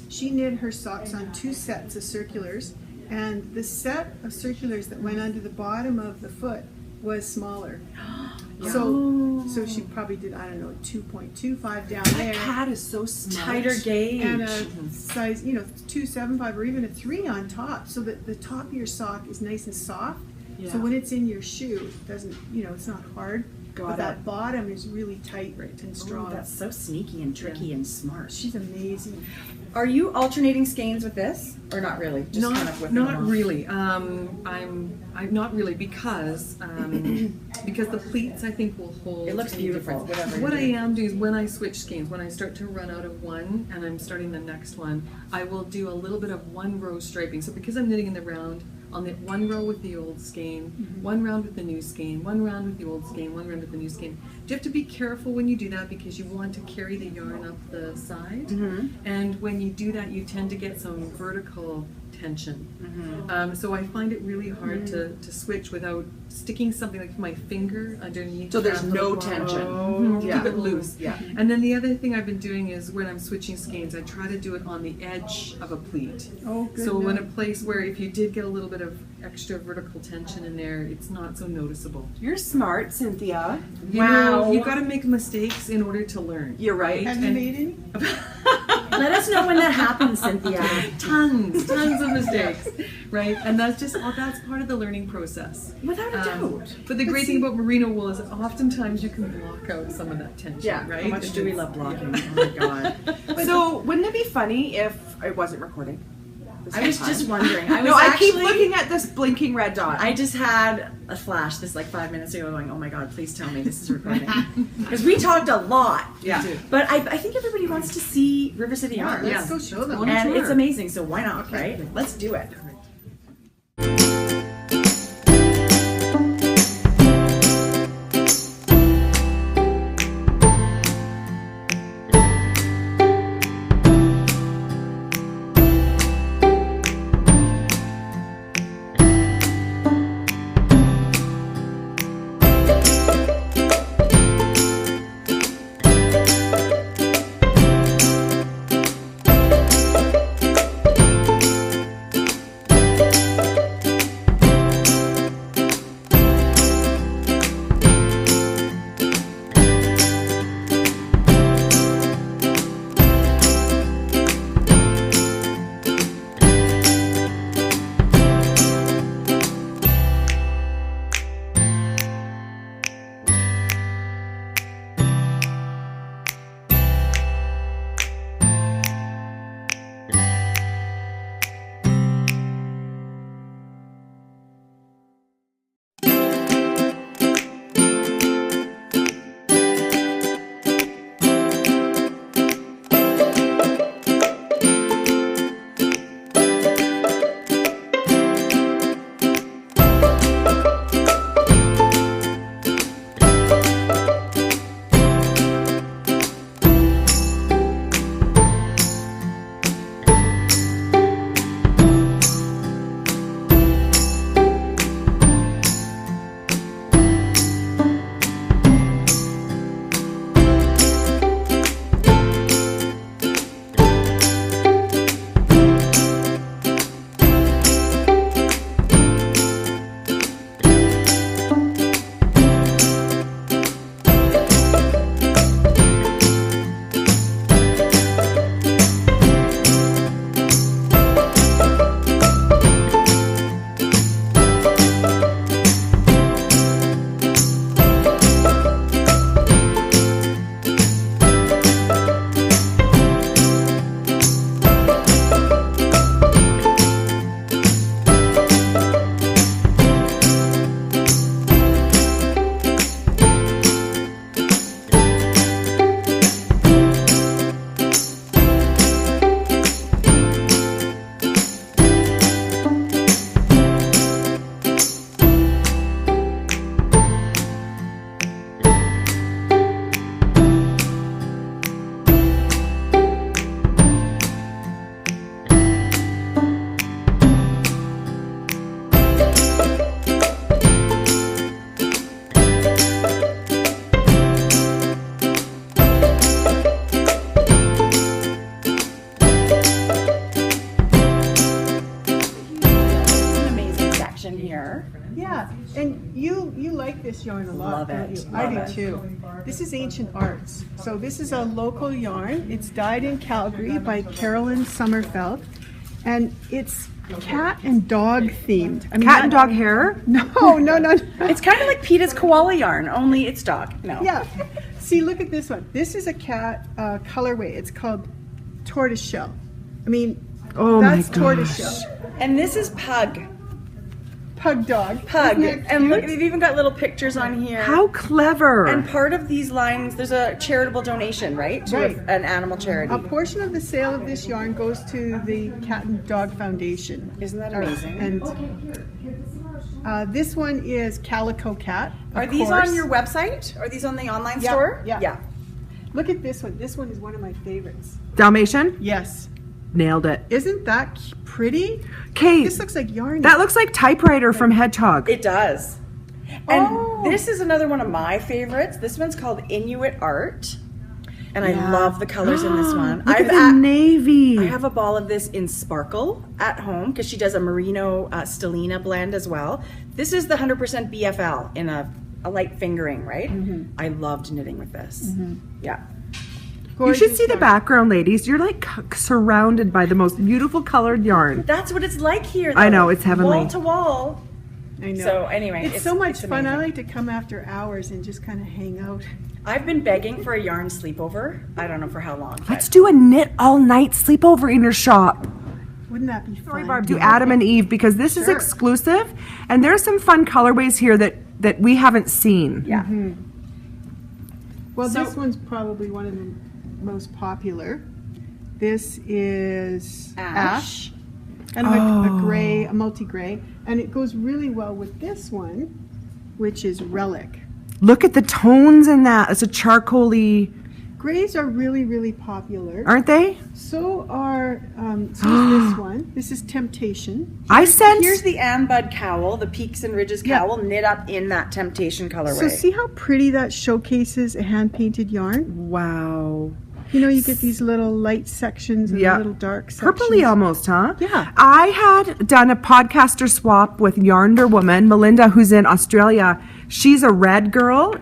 S3: she knit her socks on 2 sets of circulars, and the set of circulars that went under the bottom of the foot was smaller. So she probably did, I don't know, 2.25 down there.
S1: Cat is so smart.
S2: Tighter gauge.
S3: And a size, 2.75 or even a 3 on top, so that the top of your sock is nice and soft.
S1: Yeah.
S3: So when it's in your shoe, it doesn't, it's not hard.
S1: Got
S3: but
S1: it.
S3: that bottom is really tight and
S2: Oh,
S3: strong.
S2: that's so sneaky and tricky and smart.
S3: She's amazing.
S2: Are you alternating skeins with this, or not really? Just kind of whipping them
S4: Not
S2: off?
S4: really. I'm not really because the pleats I think will hold.
S2: It looks
S4: any
S2: beautiful,
S4: difference.
S2: whatever
S4: What
S2: you're
S4: I
S2: doing.
S4: am doing is when I switch skeins, when I start to run out of one and I'm starting the next one, I will do a little bit of 1 row striping. So because I'm knitting in the round, I'll knit 1 row with the old skein, 1 round with the new skein, 1 round with the old skein, 1 round with the new skein. You have to be careful when you do that because you want to carry the yarn up the side, and when you do that, you tend to get some vertical tension. So I find it really hard to switch without sticking something like my finger underneath.
S1: So there's
S4: that
S1: no
S4: little bar.
S1: tension.
S4: Mhm,
S1: Yeah.
S4: Keep it loose.
S1: Yeah.
S4: And then the other thing I've been doing is when I'm switching skeins, I try to do it on the edge of a pleat.
S3: Oh, good.
S4: So in
S3: note.
S4: a place where if you did get a little bit of extra vertical tension in there, it's not so noticeable.
S1: You're smart, Cynthia.
S4: You
S2: Wow.
S4: know, you got to make mistakes in order to learn.
S1: You're right.
S3: Have you
S4: and-
S3: made any?
S2: Let us know when that happens, Cynthia.
S4: Tons of mistakes, right? And that's part of the learning process.
S2: Without a doubt.
S4: But the great thing about merino wool is that oftentimes you can block out some of that tension,
S1: Yeah.
S4: right?
S2: How much do we love blocking? Oh my god.
S1: So, wouldn't it be funny if I wasn't recording?
S2: I was just wondering. I was
S1: No, I keep
S2: actually-
S1: looking at this blinking red dot.
S2: I just had a flash this like 5 minutes ago going, oh my God, please tell me this is recording. Because we talked a lot.
S1: Yeah.
S2: But I think everybody wants to see River City Yarns.
S3: Let's go show them.
S2: And it's amazing, so why not, right? Let's do it.
S3: Yeah, and you like this yarn a lot,
S2: Love
S3: don't
S2: it,
S3: you? I
S2: love
S3: do
S2: it.
S3: too. This is Ancient Arts. So this is a local yarn. It's dyed in Calgary by Carolyn Sommerfeld, and it's cat and dog themed. I mean,
S1: Cat and dog hair?
S3: No.
S2: It's kind of like Peta's koala yarn, only it's dog. No.
S3: Yeah. See, look at this one. This is a cat colorway. It's called tortoiseshell. I mean,
S1: Oh my
S3: that's
S1: gosh.
S3: tortoiseshell.
S2: And this is pug.
S3: Pug dog.
S2: Pug.
S3: Isn't that
S2: And look,
S3: cute?
S2: they've even got little pictures on here.
S1: How clever.
S2: And part of these lines, there's a charitable donation, right? To
S3: Right.
S2: an animal charity.
S3: A portion of the sale of this yarn goes to the Cat and Dog Foundation.
S2: Isn't that amazing?
S3: And this one is Calico Cat. of
S2: Are these
S3: course.
S2: on your website? Are these on the online
S3: Yeah,
S2: store?
S3: yeah. Look at this one. This one is one of my favorites.
S1: Dalmatian?
S3: Yes.
S1: Nailed it.
S3: Isn't that pretty?
S1: Kate,
S3: This looks like yarn.
S1: that looks like typewriter from Hedgehog.
S2: It does. And
S3: Oh.
S2: this is another one of my favorites. This one's called Inuit Art. And I
S3: Yeah.
S2: love the colors in this one.
S1: Look at the navy.
S2: I have a ball of this in Sparkle at home because she does a merino stellina blend as well. This is the 100% BFL in a light fingering, right? I loved knitting with this. Yeah.
S1: You should
S3: Gorgeous
S1: see the
S3: yarn.
S1: background, ladies. You're like surrounded by the most beautiful colored yarn.
S2: That's what it's like here.
S1: I
S2: though.
S1: know, it's heavenly.
S2: Wall to wall.
S3: I know.
S2: So anyway,
S3: it's so much fun. I
S2: amazing.
S3: like to come after hours and just kind of hang out.
S2: I've been begging for a yarn sleepover. I don't know for how long. but-
S1: Let's do a knit all night sleepover in your shop.
S3: Wouldn't that be fun?
S1: Sorry, Barb. Do Adam and Eve because this is
S3: Sure.
S1: exclusive, and there's some fun colorways here that we haven't seen.
S2: Yeah.
S3: Well,
S2: So-
S3: this one's probably one of the most popular. This is
S2: Ash.
S3: kind of a gray, a multi-gray, and it goes really well with this one, which is Relic.
S1: Look at the tones in that. It's a charcoaly,
S3: Grays are really, really popular.
S1: aren't they?
S3: So are so is this one. This is Temptation.
S1: I sense.
S2: Here's the Ambud cowl, the peaks and ridges
S3: Yeah.
S2: cowl, knit up in that Temptation colorway.
S3: So see how pretty that showcases a hand-painted yarn?
S1: Wow.
S3: You know, you get these little light sections and
S1: Yeah.
S3: little dark sections.
S1: Purpley almost, huh?
S3: Yeah.
S1: I had done a podcaster swap with Yarnder woman, Melinda, who's in Australia. She's a red girl.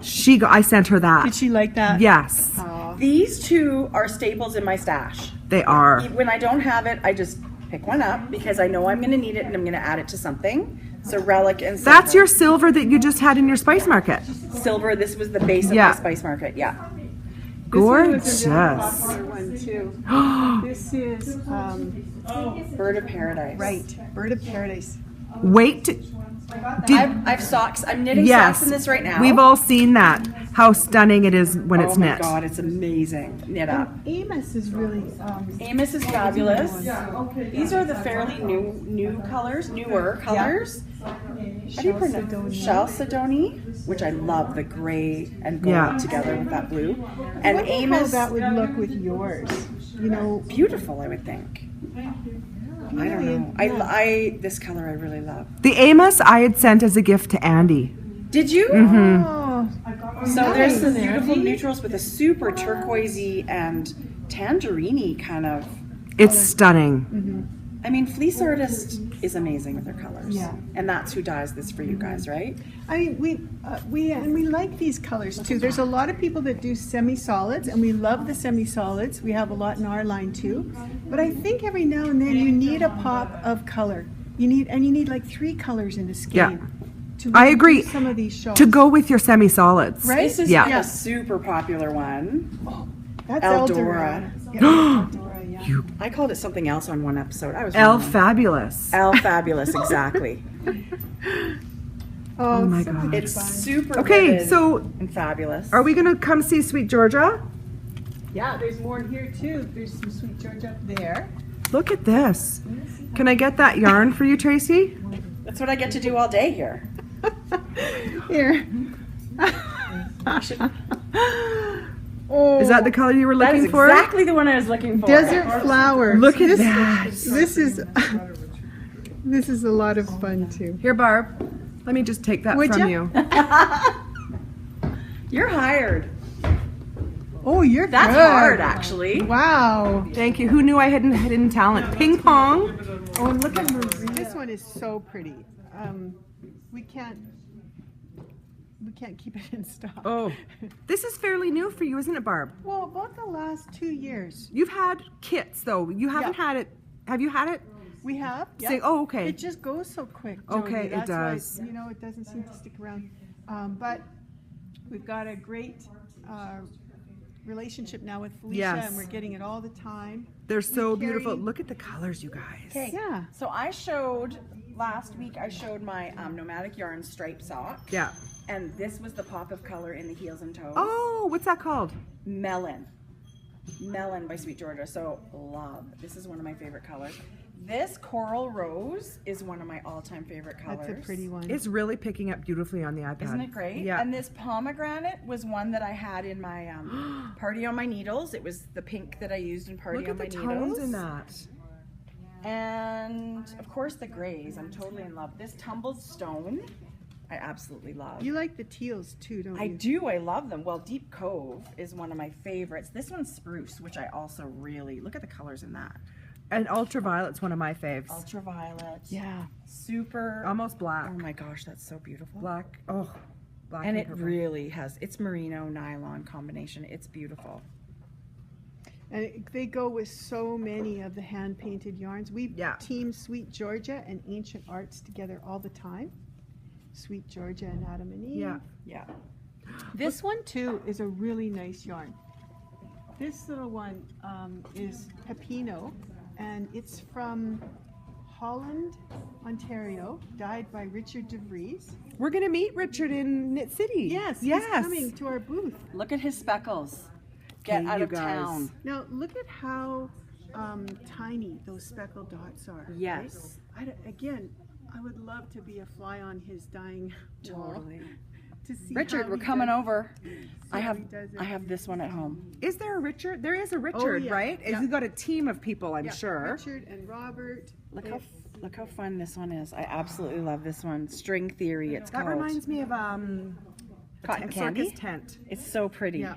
S1: I sent her that.
S3: Did she like that?
S1: Yes,
S2: These two are staples in my stash.
S1: they are.
S2: When I don't have it, I just pick one up because I know I'm going to need it and I'm going to add it to something. So Relic and silver.
S1: That's your silver that you just had in your spice market.
S2: silver. This was the base of
S1: Yeah.
S2: my spice market. Yeah.
S3: This one was
S1: Gorgeous.
S3: a really popular one too. This is
S2: Bird of Paradise.
S3: right, Bird of Paradise.
S1: Wait.
S2: I've socks. I'm knitting
S1: Yes.
S2: socks in this right now.
S1: We've all seen that. How stunning it is when it's
S2: Oh my
S1: knit.
S2: god, it's amazing. Knit up.
S3: Amos is really
S2: Amos is fabulous. These are the fairly newer colors. How do you pronounce Chalcedony? Which I love, the gray and gold
S1: Yeah.
S2: together with that blue. And
S3: how
S2: Amos,
S3: that would look with yours. You know,
S2: beautiful, I would think. I don't know. I this color I really love.
S1: The Amos I had sent as a gift to Andy.
S2: Did you?
S3: oh,
S2: So there's some beautiful neutrals with a super turquoisey and tangerine kind of.
S1: It's stunning.
S2: I mean, Fleece Artist is amazing with their colors.
S3: Yeah.
S2: And that's who dyes this for you guys, right?
S3: I mean, we like these colors too. There's a lot of people that do semi-solids, and we love the semi-solids. We have a lot in our line too. But I think every now and then you need a pop of color. You need like 3 colors in a skein.
S1: Yeah.
S3: To
S1: I
S3: really
S1: agree.
S3: do some of these shows.
S1: To go with your semi-solids.
S3: Right?
S2: This is
S1: Yeah.
S2: a super popular one.
S3: That's
S2: Eldora.
S3: Yeah, Eldora, yeah.
S2: I called it something else on one episode. I was
S1: El
S2: wrong.
S1: Fabulous.
S2: El Fabulous, exactly.
S3: Oh
S1: my
S3: so
S1: God.
S3: much
S2: It's
S3: fun.
S2: super
S1: Okay,
S2: vivid
S1: so
S2: and fabulous.
S1: are we going to come see Sweet Georgia?
S3: Yeah, there's more here too. There's some Sweet Georgia up there.
S1: Look at this. Can I get that yarn for you, Tracy?
S2: That's what I get to do all day here.
S3: Here.
S1: Is that the color you were
S2: That
S1: looking
S2: is
S1: for?
S2: exactly the one I was looking for.
S3: Desert flower.
S1: Look at
S3: this,
S1: that.
S3: This is this is a lot of fun too.
S1: Here, Barb. Let me just take that
S3: Would
S1: from
S3: ya?
S1: you.
S2: You're hired.
S3: Oh, you're
S2: That's
S3: good.
S2: hard, actually.
S3: Wow.
S1: Thank you. Who knew I had hidden talent? Ping pong.
S3: Oh, and look at Marie. This one is so pretty. We can't keep it in stock.
S1: Oh, this is fairly new for you, isn't it, Barb?
S3: Well, about the last 2 years.
S1: You've had kits, though. You haven't had it. Have you had it?
S3: We have. Yeah.
S1: Say, oh, okay.
S3: It just goes so quick.
S1: Okay,
S3: Jodi.
S1: it
S3: That's why,
S1: does.
S3: you know, it doesn't seem to stick around. But we've got a great relationship now with Felicia,
S1: Yes.
S3: and we're getting it all the time.
S1: They're so
S3: carry-
S1: beautiful. Look at the colors, you guys.
S2: Okay.
S3: Yeah.
S2: So last week I showed my Nomadic Yarn stripe sock.
S1: Yeah.
S2: And this was the pop of color in the heels and toes.
S1: Oh, what's that called?
S2: Melon by Sweet Georgia. So love. This is one of my favorite colors. This coral rose is one of my all-time favorite colors.
S3: That's a pretty one.
S1: It's really picking up beautifully on the iPad.
S2: Isn't it great?
S1: Yeah.
S2: And this pomegranate was one that I had in my Party on My Needles. It was the pink that I used in Party
S1: Look
S2: on
S1: at the
S2: My Needles.
S1: tones in that.
S2: And of course the grays. I'm totally in love. This tumbled stone, I absolutely love.
S3: You like the teals too, don't
S2: I
S3: you?
S2: do. I love them. Well, Deep Cove is one of my favorites. This one's spruce, which I also really look at the colors in that.
S1: And ultraviolet's one of my faves.
S2: Ultraviolet.
S3: Yeah.
S2: Super.
S1: Almost black.
S2: Oh my gosh, that's so beautiful.
S1: Black. Oh, black.
S2: And it
S1: purple.
S2: really has. It's merino nylon combination. It's beautiful.
S3: And they go with so many of the hand-painted yarns. We
S1: Yeah.
S3: team Sweet Georgia and Ancient Arts together all the time. Sweet Georgia and Adam and Eve.
S1: Yeah.
S2: Yeah.
S3: This one too is a really nice yarn. This little one is Pepino, and it's from Holland, Ontario, dyed by Richard DeVries.
S1: We're gonna meet Richard in Knit City.
S3: Yes, he's
S1: yes.
S3: coming to our booth.
S2: Look at his speckles. Get
S1: Okay,
S2: out
S1: you
S2: of
S1: guys.
S2: town.
S3: Now look at how tiny those speckled dots are.
S2: Yes.
S3: Right? Again, I would love to be a fly on his dying wall
S2: Totally.
S3: to see
S2: Richard,
S3: how
S2: we're
S3: he
S2: coming
S3: does-
S2: over. I
S3: how
S2: have
S3: he does it.
S2: I have this one at home.
S1: Is there a Richard? There is a Richard,
S3: yeah.
S1: right?
S3: Yeah.
S1: You've got a team of people, I'm
S3: Yeah,
S1: sure.
S3: Richard and Robert.
S2: Look how fun this one is. I absolutely love this one. String Theory, it's
S1: That
S2: called.
S1: reminds me of
S2: Cotton
S1: circus
S2: candy.
S1: tent.
S2: It's so pretty.
S3: Yeah.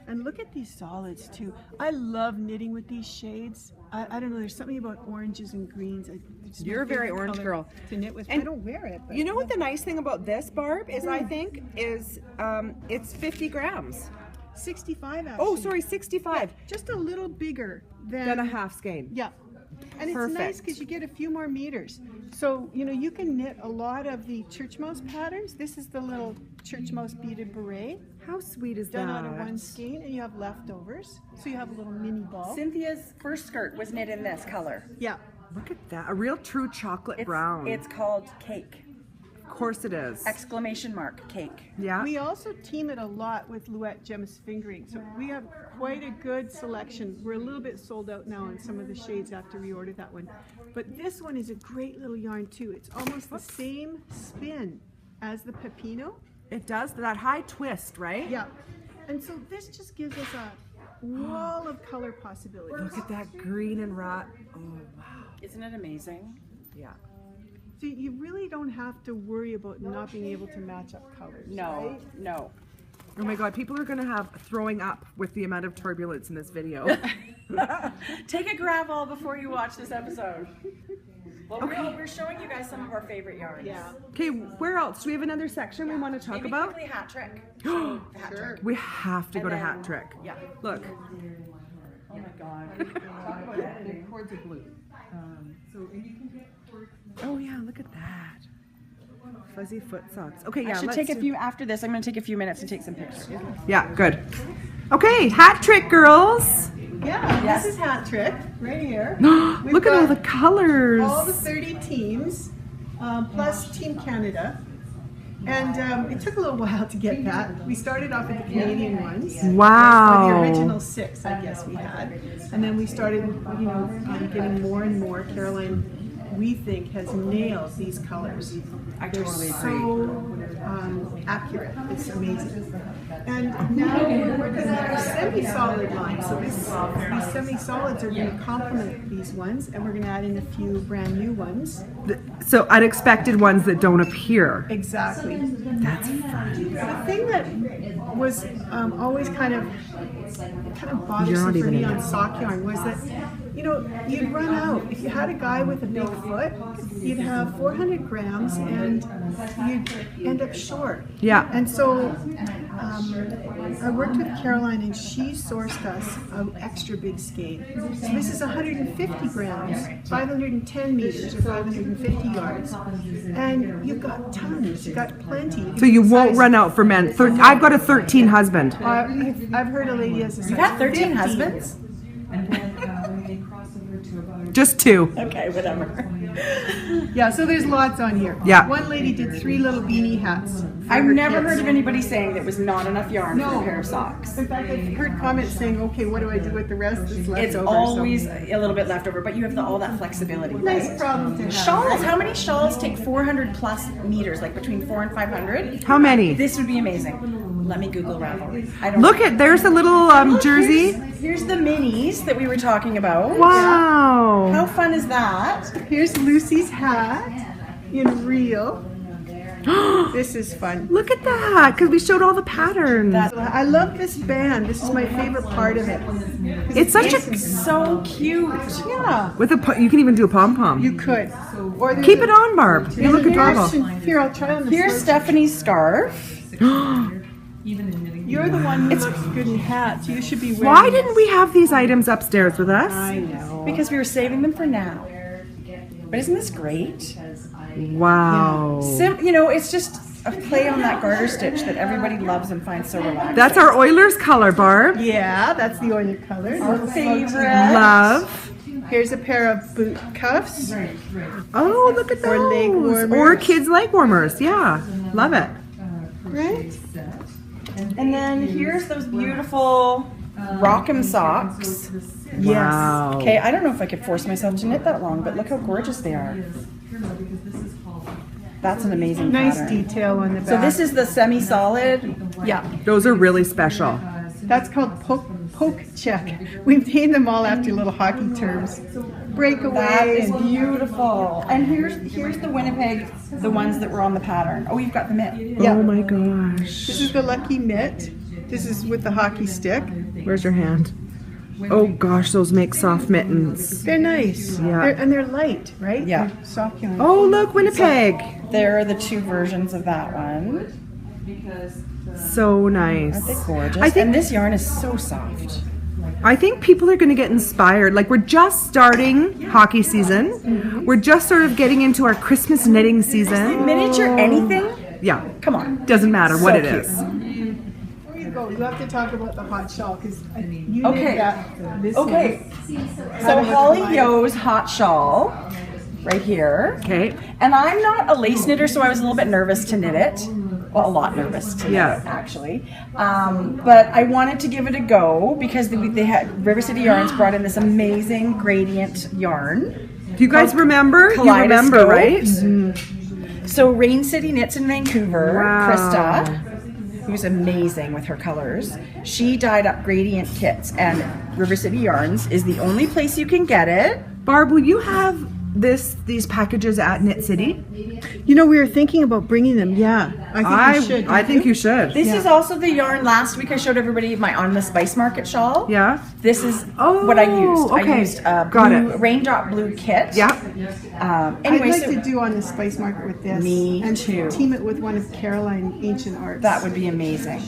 S3: And look at these solids too. I love knitting with these shades. I don't know, there's something about oranges and greens. It's my
S1: You're a very
S3: favorite
S1: orange
S3: color
S1: girl.
S3: to knit with.
S1: And
S3: I don't wear it. But
S1: You know what the nice thing about this, Barb, is I think is it's 50 grams.
S3: 65 actually.
S1: Oh, sorry, 65.
S3: Just a little bigger
S1: Then a half skein.
S3: Yeah. And it's
S1: Perfect.
S3: nice because you get a few more meters. So, you know, you can knit a lot of the church mouse patterns. This is the little church mouse beaded beret
S1: How sweet is
S3: done
S1: that?
S3: out of one skein, and you have leftovers. So you have a little mini ball.
S2: Cynthia's first skirt was knit in this color.
S3: Yeah.
S1: Look at that. A real true chocolate brown.
S2: It's called Cake.
S1: Of course it is.
S2: Exclamation mark, Cake.
S1: Yeah.
S3: We also team it a lot with Louette Gem's fingering. So we have quite a good selection. We're a little bit sold out now on some of the shades. I have to reorder that one. But this one is a great little yarn too. It's almost the same spin as the Pepino.
S1: It does that high twist, right?
S3: Yeah. And so this just gives us a wall of color possibilities.
S1: Look at that green and rat. Oh wow.
S2: Isn't it amazing?
S1: Yeah.
S3: So you really don't have to worry about not being able to match up colors.
S2: No,
S3: Right?
S2: no.
S1: Oh my God, people are gonna have throwing up with the amount of turbulence in this video.
S2: Take a Gravol before you watch this episode. Well, we're showing you guys some of our favorite yarns.
S3: Yeah.
S1: Okay, where else? Do we have another section we want to talk
S2: Maybe
S1: about?
S2: quickly hat trick. The hat
S3: Sure.
S2: trick.
S1: We have to go to
S2: And then-
S1: Hat Trick.
S2: Yeah.
S1: Look.
S2: Oh my God.
S4: Talk about it. The cords are blue. And you can get cords.
S1: Oh yeah, look at that. Fuzzy foot socks. Okay,
S2: I
S1: yeah.
S2: should
S1: let's
S2: take a
S1: do-
S2: few after this. I'm going to take a few minutes and take some pictures.
S1: Yeah, good. Okay, Hat Trick, girls.
S3: Yeah,
S2: Yes.
S3: this is Hat Trick right here. We've
S1: Look at all
S3: got
S1: the colors.
S3: all the 30 teams, plus Team Canada. And it took a little while to get that. We started off with the Canadian ones.
S1: Wow.
S3: Or the original 6, I guess we had. And then we started, you know, getting more and more. Caroline, we think, has nailed these colors. They're so accurate. It's amazing. And now we're working on our semi-solid line. So these semi-solids are going to complement these ones, and we're going to add in a few brand new ones.
S1: So unexpected ones that don't appear.
S3: Exactly.
S1: That's fun.
S3: The thing that was always kind of
S1: You're not
S3: bothersome for
S1: even
S3: me
S1: in
S3: on
S1: it.
S3: sock yarn was that, you know, you'd run out. If you had a guy with a big foot, you'd have 400 grams and you'd end up short.
S1: Yeah.
S3: And so I worked with Caroline and she sourced us an extra big skein. So this is 150 grams, 510 meters or 550 yards. And you've got tons, you've got plenty.
S1: So you won't run out for men. I've got a 13 husband.
S3: I've heard a lady has a size
S2: You got 13
S3: 15.
S2: husbands?
S4: And then when they cross over to about
S1: Just 2.
S2: Okay, whatever.
S3: Yeah, so there's lots on here.
S1: Yeah.
S3: One lady did 3 little beanie hats. for
S2: I've
S3: her
S2: never
S3: kids.
S2: heard of anybody saying there was not enough yarn for
S3: No.
S2: a pair of socks.
S3: In fact, I've heard comments saying, okay, what do I do with the rest that's left
S2: It's
S3: over?
S2: always a little bit left over, but you have all that flexibility.
S3: So, nice problem to have.
S2: Shawls, how many shawls take 400 plus meters, like between 400 and 500?
S1: How many?
S2: This would be amazing. Let me Google Ravelry. I don't
S1: Look at, there's a little jersey.
S2: Here's the minis that we were talking about.
S1: Wow.
S2: How fun is that?
S3: Here's Lucy's hat in real. This is fun.
S1: Look at that, because we showed all the patterns.
S3: I love this band. This is my favorite part of it.
S1: It's such a,
S2: It's so cute.
S3: Yeah,
S1: with a, you can even do a pom-pom.
S3: you could. Or there's
S1: Keep
S3: a-
S1: it on, Barb. You look
S3: there's an
S1: adorable.
S3: option. Here, I'll try on the
S2: Here's
S3: sleeve.
S2: Stephanie's scarf.
S4: even in knitting.
S3: You're the one who looks good in hats. You should be wearing
S1: Why didn't we have these items upstairs with us?
S3: I know.
S2: Because we were saving them for now. But isn't this great?
S1: Wow.
S2: You know, it's just a play on that garter stitch that everybody loves and finds so relaxing.
S1: That's our Oilers color, Barb.
S3: Yeah, that's the Oiler color.
S2: our favorite.
S1: Love.
S3: Here's a pair of boot cuffs.
S1: Oh, look at those.
S3: Or leg warmers.
S1: Or kids' leg warmers. Yeah, love it.
S3: Right?
S2: And then here's those beautiful Rock'em socks.
S1: Wow.
S2: Okay, I don't know if I could force myself to knit that long, but look how gorgeous they are. That's an amazing
S3: Nice
S2: pattern.
S3: detail on the back.
S2: So this is the semi-solid.
S3: Yeah,
S1: Those are really special.
S3: that's called poke check. We've named them all after little hockey terms. Breakaway.
S2: That is
S3: and-
S2: beautiful. And here's the Winnipeg, the ones that were on the pattern. Oh, you've got the mitt.
S3: Yeah.
S1: Oh my gosh.
S3: This is the lucky mitt. This is with the hockey stick.
S1: Where's your hand? Oh gosh, those make soft mittens.
S3: They're nice.
S1: Yeah.
S3: They're light, right?
S2: Yeah.
S3: They're soft yarn.
S1: Oh look, Winnipeg.
S2: There are the two versions of that one.
S1: So nice.
S2: Aren't they gorgeous?
S1: I think
S2: And this yarn is so soft.
S1: I think people are going to get inspired. Like we're just starting hockey season. We're just sort of getting into our Christmas knitting season.
S2: Miniature anything?
S1: Yeah,
S2: Come on.
S1: doesn't matter what
S2: So
S1: it
S2: cute.
S1: is.
S3: Before you go, you have to talk about the hot shawl because you
S2: Okay.
S3: did that. This
S2: Okay.
S3: one.
S2: So Holly Yo's hot shawl, right here.
S1: Okay.
S2: And I'm not a lace knitter, so I was a little bit nervous to knit it. Well, a lot nervous to knit
S1: Yeah.
S2: it, actually. But I wanted to give it a go because they had River City Yarns brought in this amazing gradient yarn.
S1: Do you guys remember? You remember, right?
S2: So Rain City Knits in Vancouver,
S1: Wow.
S2: Krista, who's amazing with her colors, she dyed up gradient kits, and River City Yarns is the only place you can get it.
S1: Barb, will you have these packages at Knit City?
S3: You know, we were thinking about bringing them. Yeah, I think we should.
S1: I think you should.
S2: This is also the yarn last week I showed everybody my On the Spice Market shawl.
S1: Yeah.
S2: This is
S1: Oh,
S2: what I used. I
S1: okay.
S2: used
S1: Got
S2: blue,
S1: it.
S2: raindrop blue kit.
S1: Yeah.
S2: Anyway,
S3: I'd like
S2: so
S3: to do on the spice market with this.
S2: Me
S3: and
S2: too.
S3: Team it with one of Caroline Ancient Arts.
S2: that would be amazing.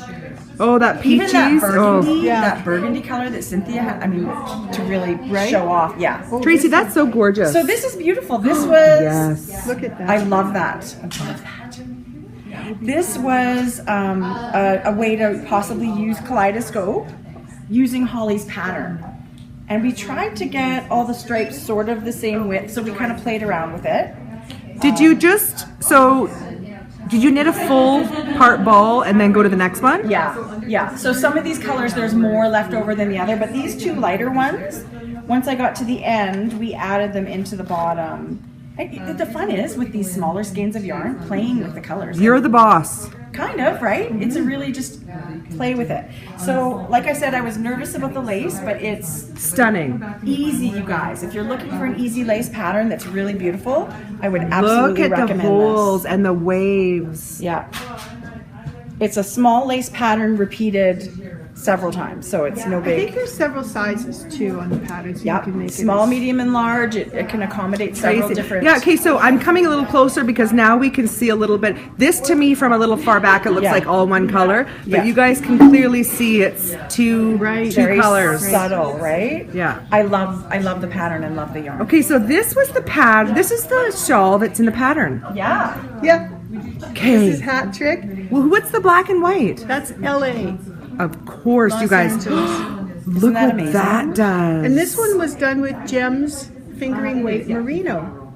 S1: Oh, that
S2: Even
S1: peaches.
S2: that burgundy,
S1: Oh.
S3: Yeah.
S2: that burgundy color that Cynthia had, I mean, to really
S3: Right?
S2: show off. Yeah.
S1: Tracy, that's so gorgeous.
S2: So this is beautiful. This was.
S1: Yes.
S3: Look at that.
S2: I love that. I love that. This was a way to possibly use kaleidoscope using Holly's pattern. And we tried to get all the stripes sort of the same width, so we kind of played around with it.
S1: Did you did you knit a full part ball and then go to the next one?
S2: Yeah, yeah. So some of these colors, there's more left over than the other, but these two lighter ones, once I got to the end, we added them into the bottom. The fun is with these smaller skeins of yarn, playing with the colors.
S1: You're the boss.
S2: Kind of, right? It's a really just play with it. So, like I said, I was nervous about the lace, but it's
S1: Stunning.
S2: easy, you guys. If you're looking for an easy lace pattern that's really beautiful, I would
S1: Look
S2: absolutely
S1: at the
S2: recommend
S1: holes
S2: this.
S1: and the waves.
S2: Yeah. It's a small lace pattern repeated several times, so it's no
S3: I think
S2: big.
S3: there's several sizes too on the pattern, so
S2: Yeah,
S3: you can make
S2: small,
S3: it.
S2: medium, and large. It can accommodate several
S1: Tracy.
S2: different.
S1: Yeah, okay, so I'm coming a little closer because now we can see a little bit. This to me from a little far back, it looks
S2: Yeah.
S1: like all one color, but
S2: Yeah.
S1: you guys can clearly see it's two
S2: Very
S1: colors.
S2: subtle, right?
S1: Yeah.
S2: I love the pattern and love the yarn.
S1: Okay, so this was the pad. This is the shawl that's in the pattern.
S2: Yeah.
S3: Yeah,
S1: Okay.
S3: this is hat trick.
S1: Well, what's the black and white?
S3: That's LA.
S1: Of course, you guys.
S3: Angeles.
S1: Look
S2: that
S1: what
S2: amazing?
S1: that does.
S3: And this one was done with Gems Fingering Weight Merino.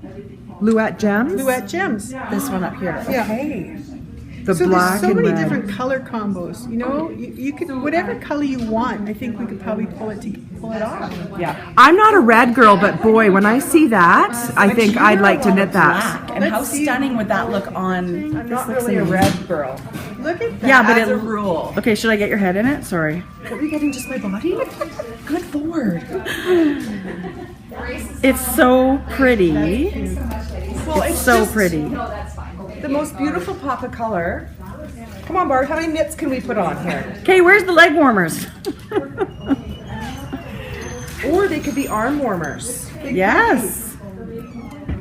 S1: Luette Gems.
S3: Luette Gems.
S2: This one up here.
S3: Yeah.
S2: Okay.
S1: The
S3: So
S1: black
S3: there's so
S1: and
S3: many
S1: red.
S3: different color combos. You know, you could whatever color you want. I think we could probably pull it off.
S2: Yeah.
S1: I'm not a red girl, but boy, when I see that, I think I'd like to knit that.
S2: And how
S3: Let's see.
S2: stunning would that look on?
S3: I'm
S2: This
S3: not
S2: looks
S3: really a
S2: amazing.
S3: red girl. Look at that.
S2: Yeah, but
S3: As
S2: it
S3: a rule.
S2: Okay, should I get your head in it? Sorry. What were you getting? Just my body? Good lord. It's so pretty. It's so pretty.
S1: The most beautiful pop of color. Come on, Barb, how many knits can we put on here?
S2: Okay, where's the leg warmers?
S1: Or they could be arm warmers.
S2: Yes.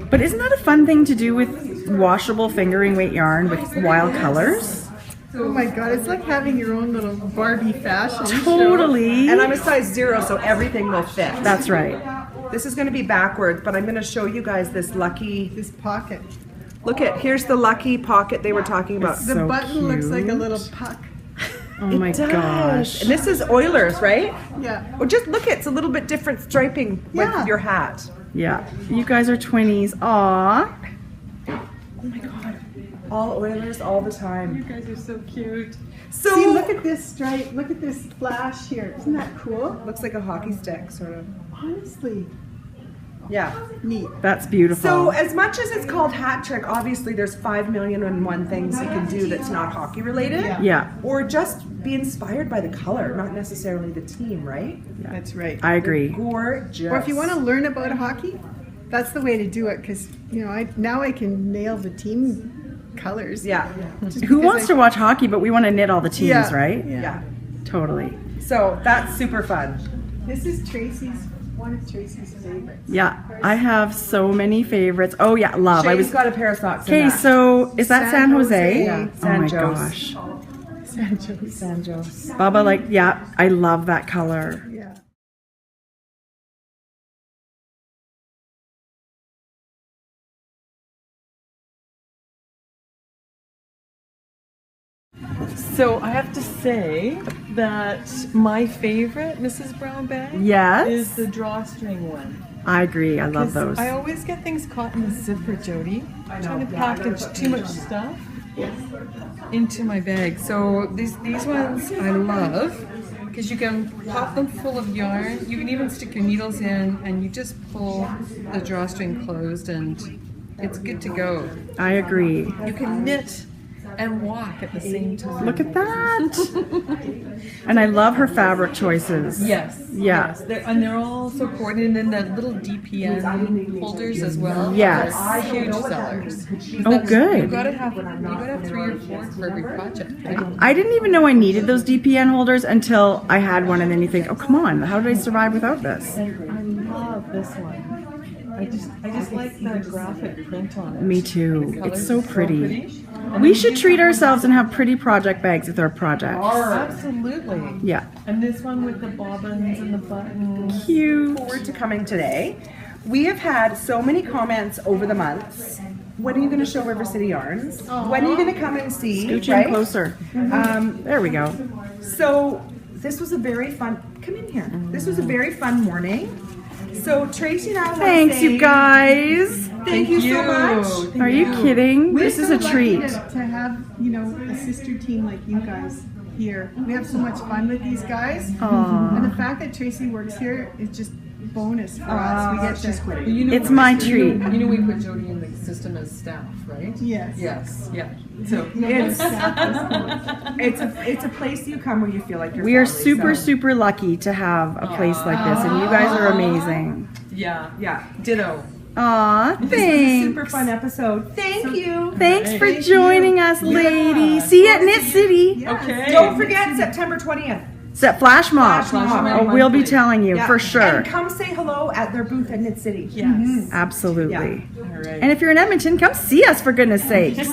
S2: But isn't that a fun thing to do with washable fingering weight yarn with wild colors?
S3: Oh my god, it's like having your own little Barbie fashion show.
S2: Totally.
S1: And I'm a size 0, so everything will fit.
S2: That's right.
S1: This is going to be backwards, but I'm going to show you guys this lucky.
S3: This pocket.
S1: Look at, here's the lucky pocket they were talking about.
S3: The button looks like a little puck.
S2: Oh my gosh.
S1: And this is Oilers, right?
S3: Yeah.
S1: Well, just look, it's a little bit different striping with
S3: Yeah.
S1: your hat.
S2: Yeah. You guys are twinnies. Aw.
S1: Oh my God. All Oilers all the time.
S4: You guys are so cute.
S1: So
S3: See, look at this stripe. Look at this flash here. Isn't that cool?
S1: looks like a hockey stick, sort of.
S3: Honestly,
S1: Yeah.
S3: neat.
S2: That's beautiful.
S1: So as much as it's called hat trick, obviously there's 5,000,001 things you can do that's not hockey related.
S2: Yeah.
S1: Or just be inspired by the color, not necessarily the team, right?
S3: That's right.
S2: I agree.
S1: Gorgeous.
S3: Or if you want to learn about hockey, that's the way to do it. Because now I can nail the team colors.
S1: Yeah.
S2: Who wants to watch hockey, but we want to knit all the teams,
S3: Yeah.
S2: right?
S1: Yeah.
S2: Totally.
S1: So that's super fun.
S3: This is one of Tracy's favorites.
S2: Yeah. I have so many favorites. Oh yeah, love.
S1: Shane's got a pair of socks in
S2: Okay,
S1: that.
S2: so is that San
S3: San
S2: Jose?
S3: Jose.
S1: Yeah,
S2: Oh
S1: San
S2: my
S1: Jose.
S2: gosh.
S1: Sanjos.
S2: Baba, yeah, I love that color.
S3: Yeah.
S4: So I have to say that my favorite Mrs. Brown bag
S2: Yes.
S4: is the drawstring one.
S2: I agree. I love
S4: 'Cause
S2: those.
S4: I always get things caught in the zipper, Jody. I'm trying to package too much stuff into my bag. So these ones I love because you can pop them full of yarn. You can even stick your needles in and you just pull the drawstring closed and it's good to go.
S2: I agree.
S4: You can knit and walk at the same time.
S2: Look at that. And I love her fabric choices.
S4: Yes.
S2: Yeah.
S4: Yes. They're all so coordinated, and then the little DPN holders as well.
S2: Yes.
S4: Are huge sellers.
S2: Oh, good.
S4: You gotta have 3 or 4 for every project. Right?
S2: I didn't even know I needed those DPN holders until I had one, and then you think, oh, come on, how did I survive without this?
S4: I love this one. I just like the graphic print on it.
S2: Me too.
S4: The colors
S2: It's so
S4: are
S2: pretty.
S4: And
S2: We
S4: then
S2: should
S4: these
S2: treat
S4: ones-
S2: ourselves and have pretty project bags with our projects.
S4: Absolutely.
S2: Yeah.
S4: And this one with the bobbins and the buttons.
S2: Cute.
S1: Forward to coming today. We have had so many comments over the months. When are you going to show River City Yarns? When are you going to come and see?
S2: Scooch in
S1: right?
S2: closer. There we go.
S1: So this was a very fun. Come in here. This was a very fun morning. So Tracy and I want to
S2: Thanks,
S1: say
S2: you guys.
S1: Thank you so much.
S2: Are you kidding?
S3: We're
S2: This is
S3: so
S2: a
S3: lucky
S2: treat.
S3: to have, a sister team like you guys here. We have so much fun with these guys.
S2: Aw.
S3: And the fact that Tracy works here is just bonus for us. We get
S1: she's
S3: to,
S1: quitting.
S2: It's my treat.
S4: You know we put Jodi in the system as staff, right?
S3: yes.
S4: Yes. Yeah. So
S1: It's a place you come where you feel like you're.
S2: We are
S1: family,
S2: super,
S1: so-
S2: super lucky to have a place like this, and you guys are amazing.
S4: yeah.
S1: Yeah.
S4: Ditto.
S2: Aw,
S1: This was a super
S2: thanks.
S1: fun episode. Thank you.
S2: Thanks for
S3: Thank
S2: joining us, ladies. See you at Knit City.
S3: Yes.
S4: Okay.
S1: Don't forget September 20th.
S2: Set Flash Mob.
S1: Flash Mob.
S2: Oh, we'll be
S4: Monthly.
S2: telling you
S1: Yeah.
S2: for sure.
S1: And come say hello at their booth at Knit City.
S4: Yes.
S2: Absolutely.
S1: Yeah.
S4: All right.
S2: And if you're in Edmonton, come see us for goodness sakes.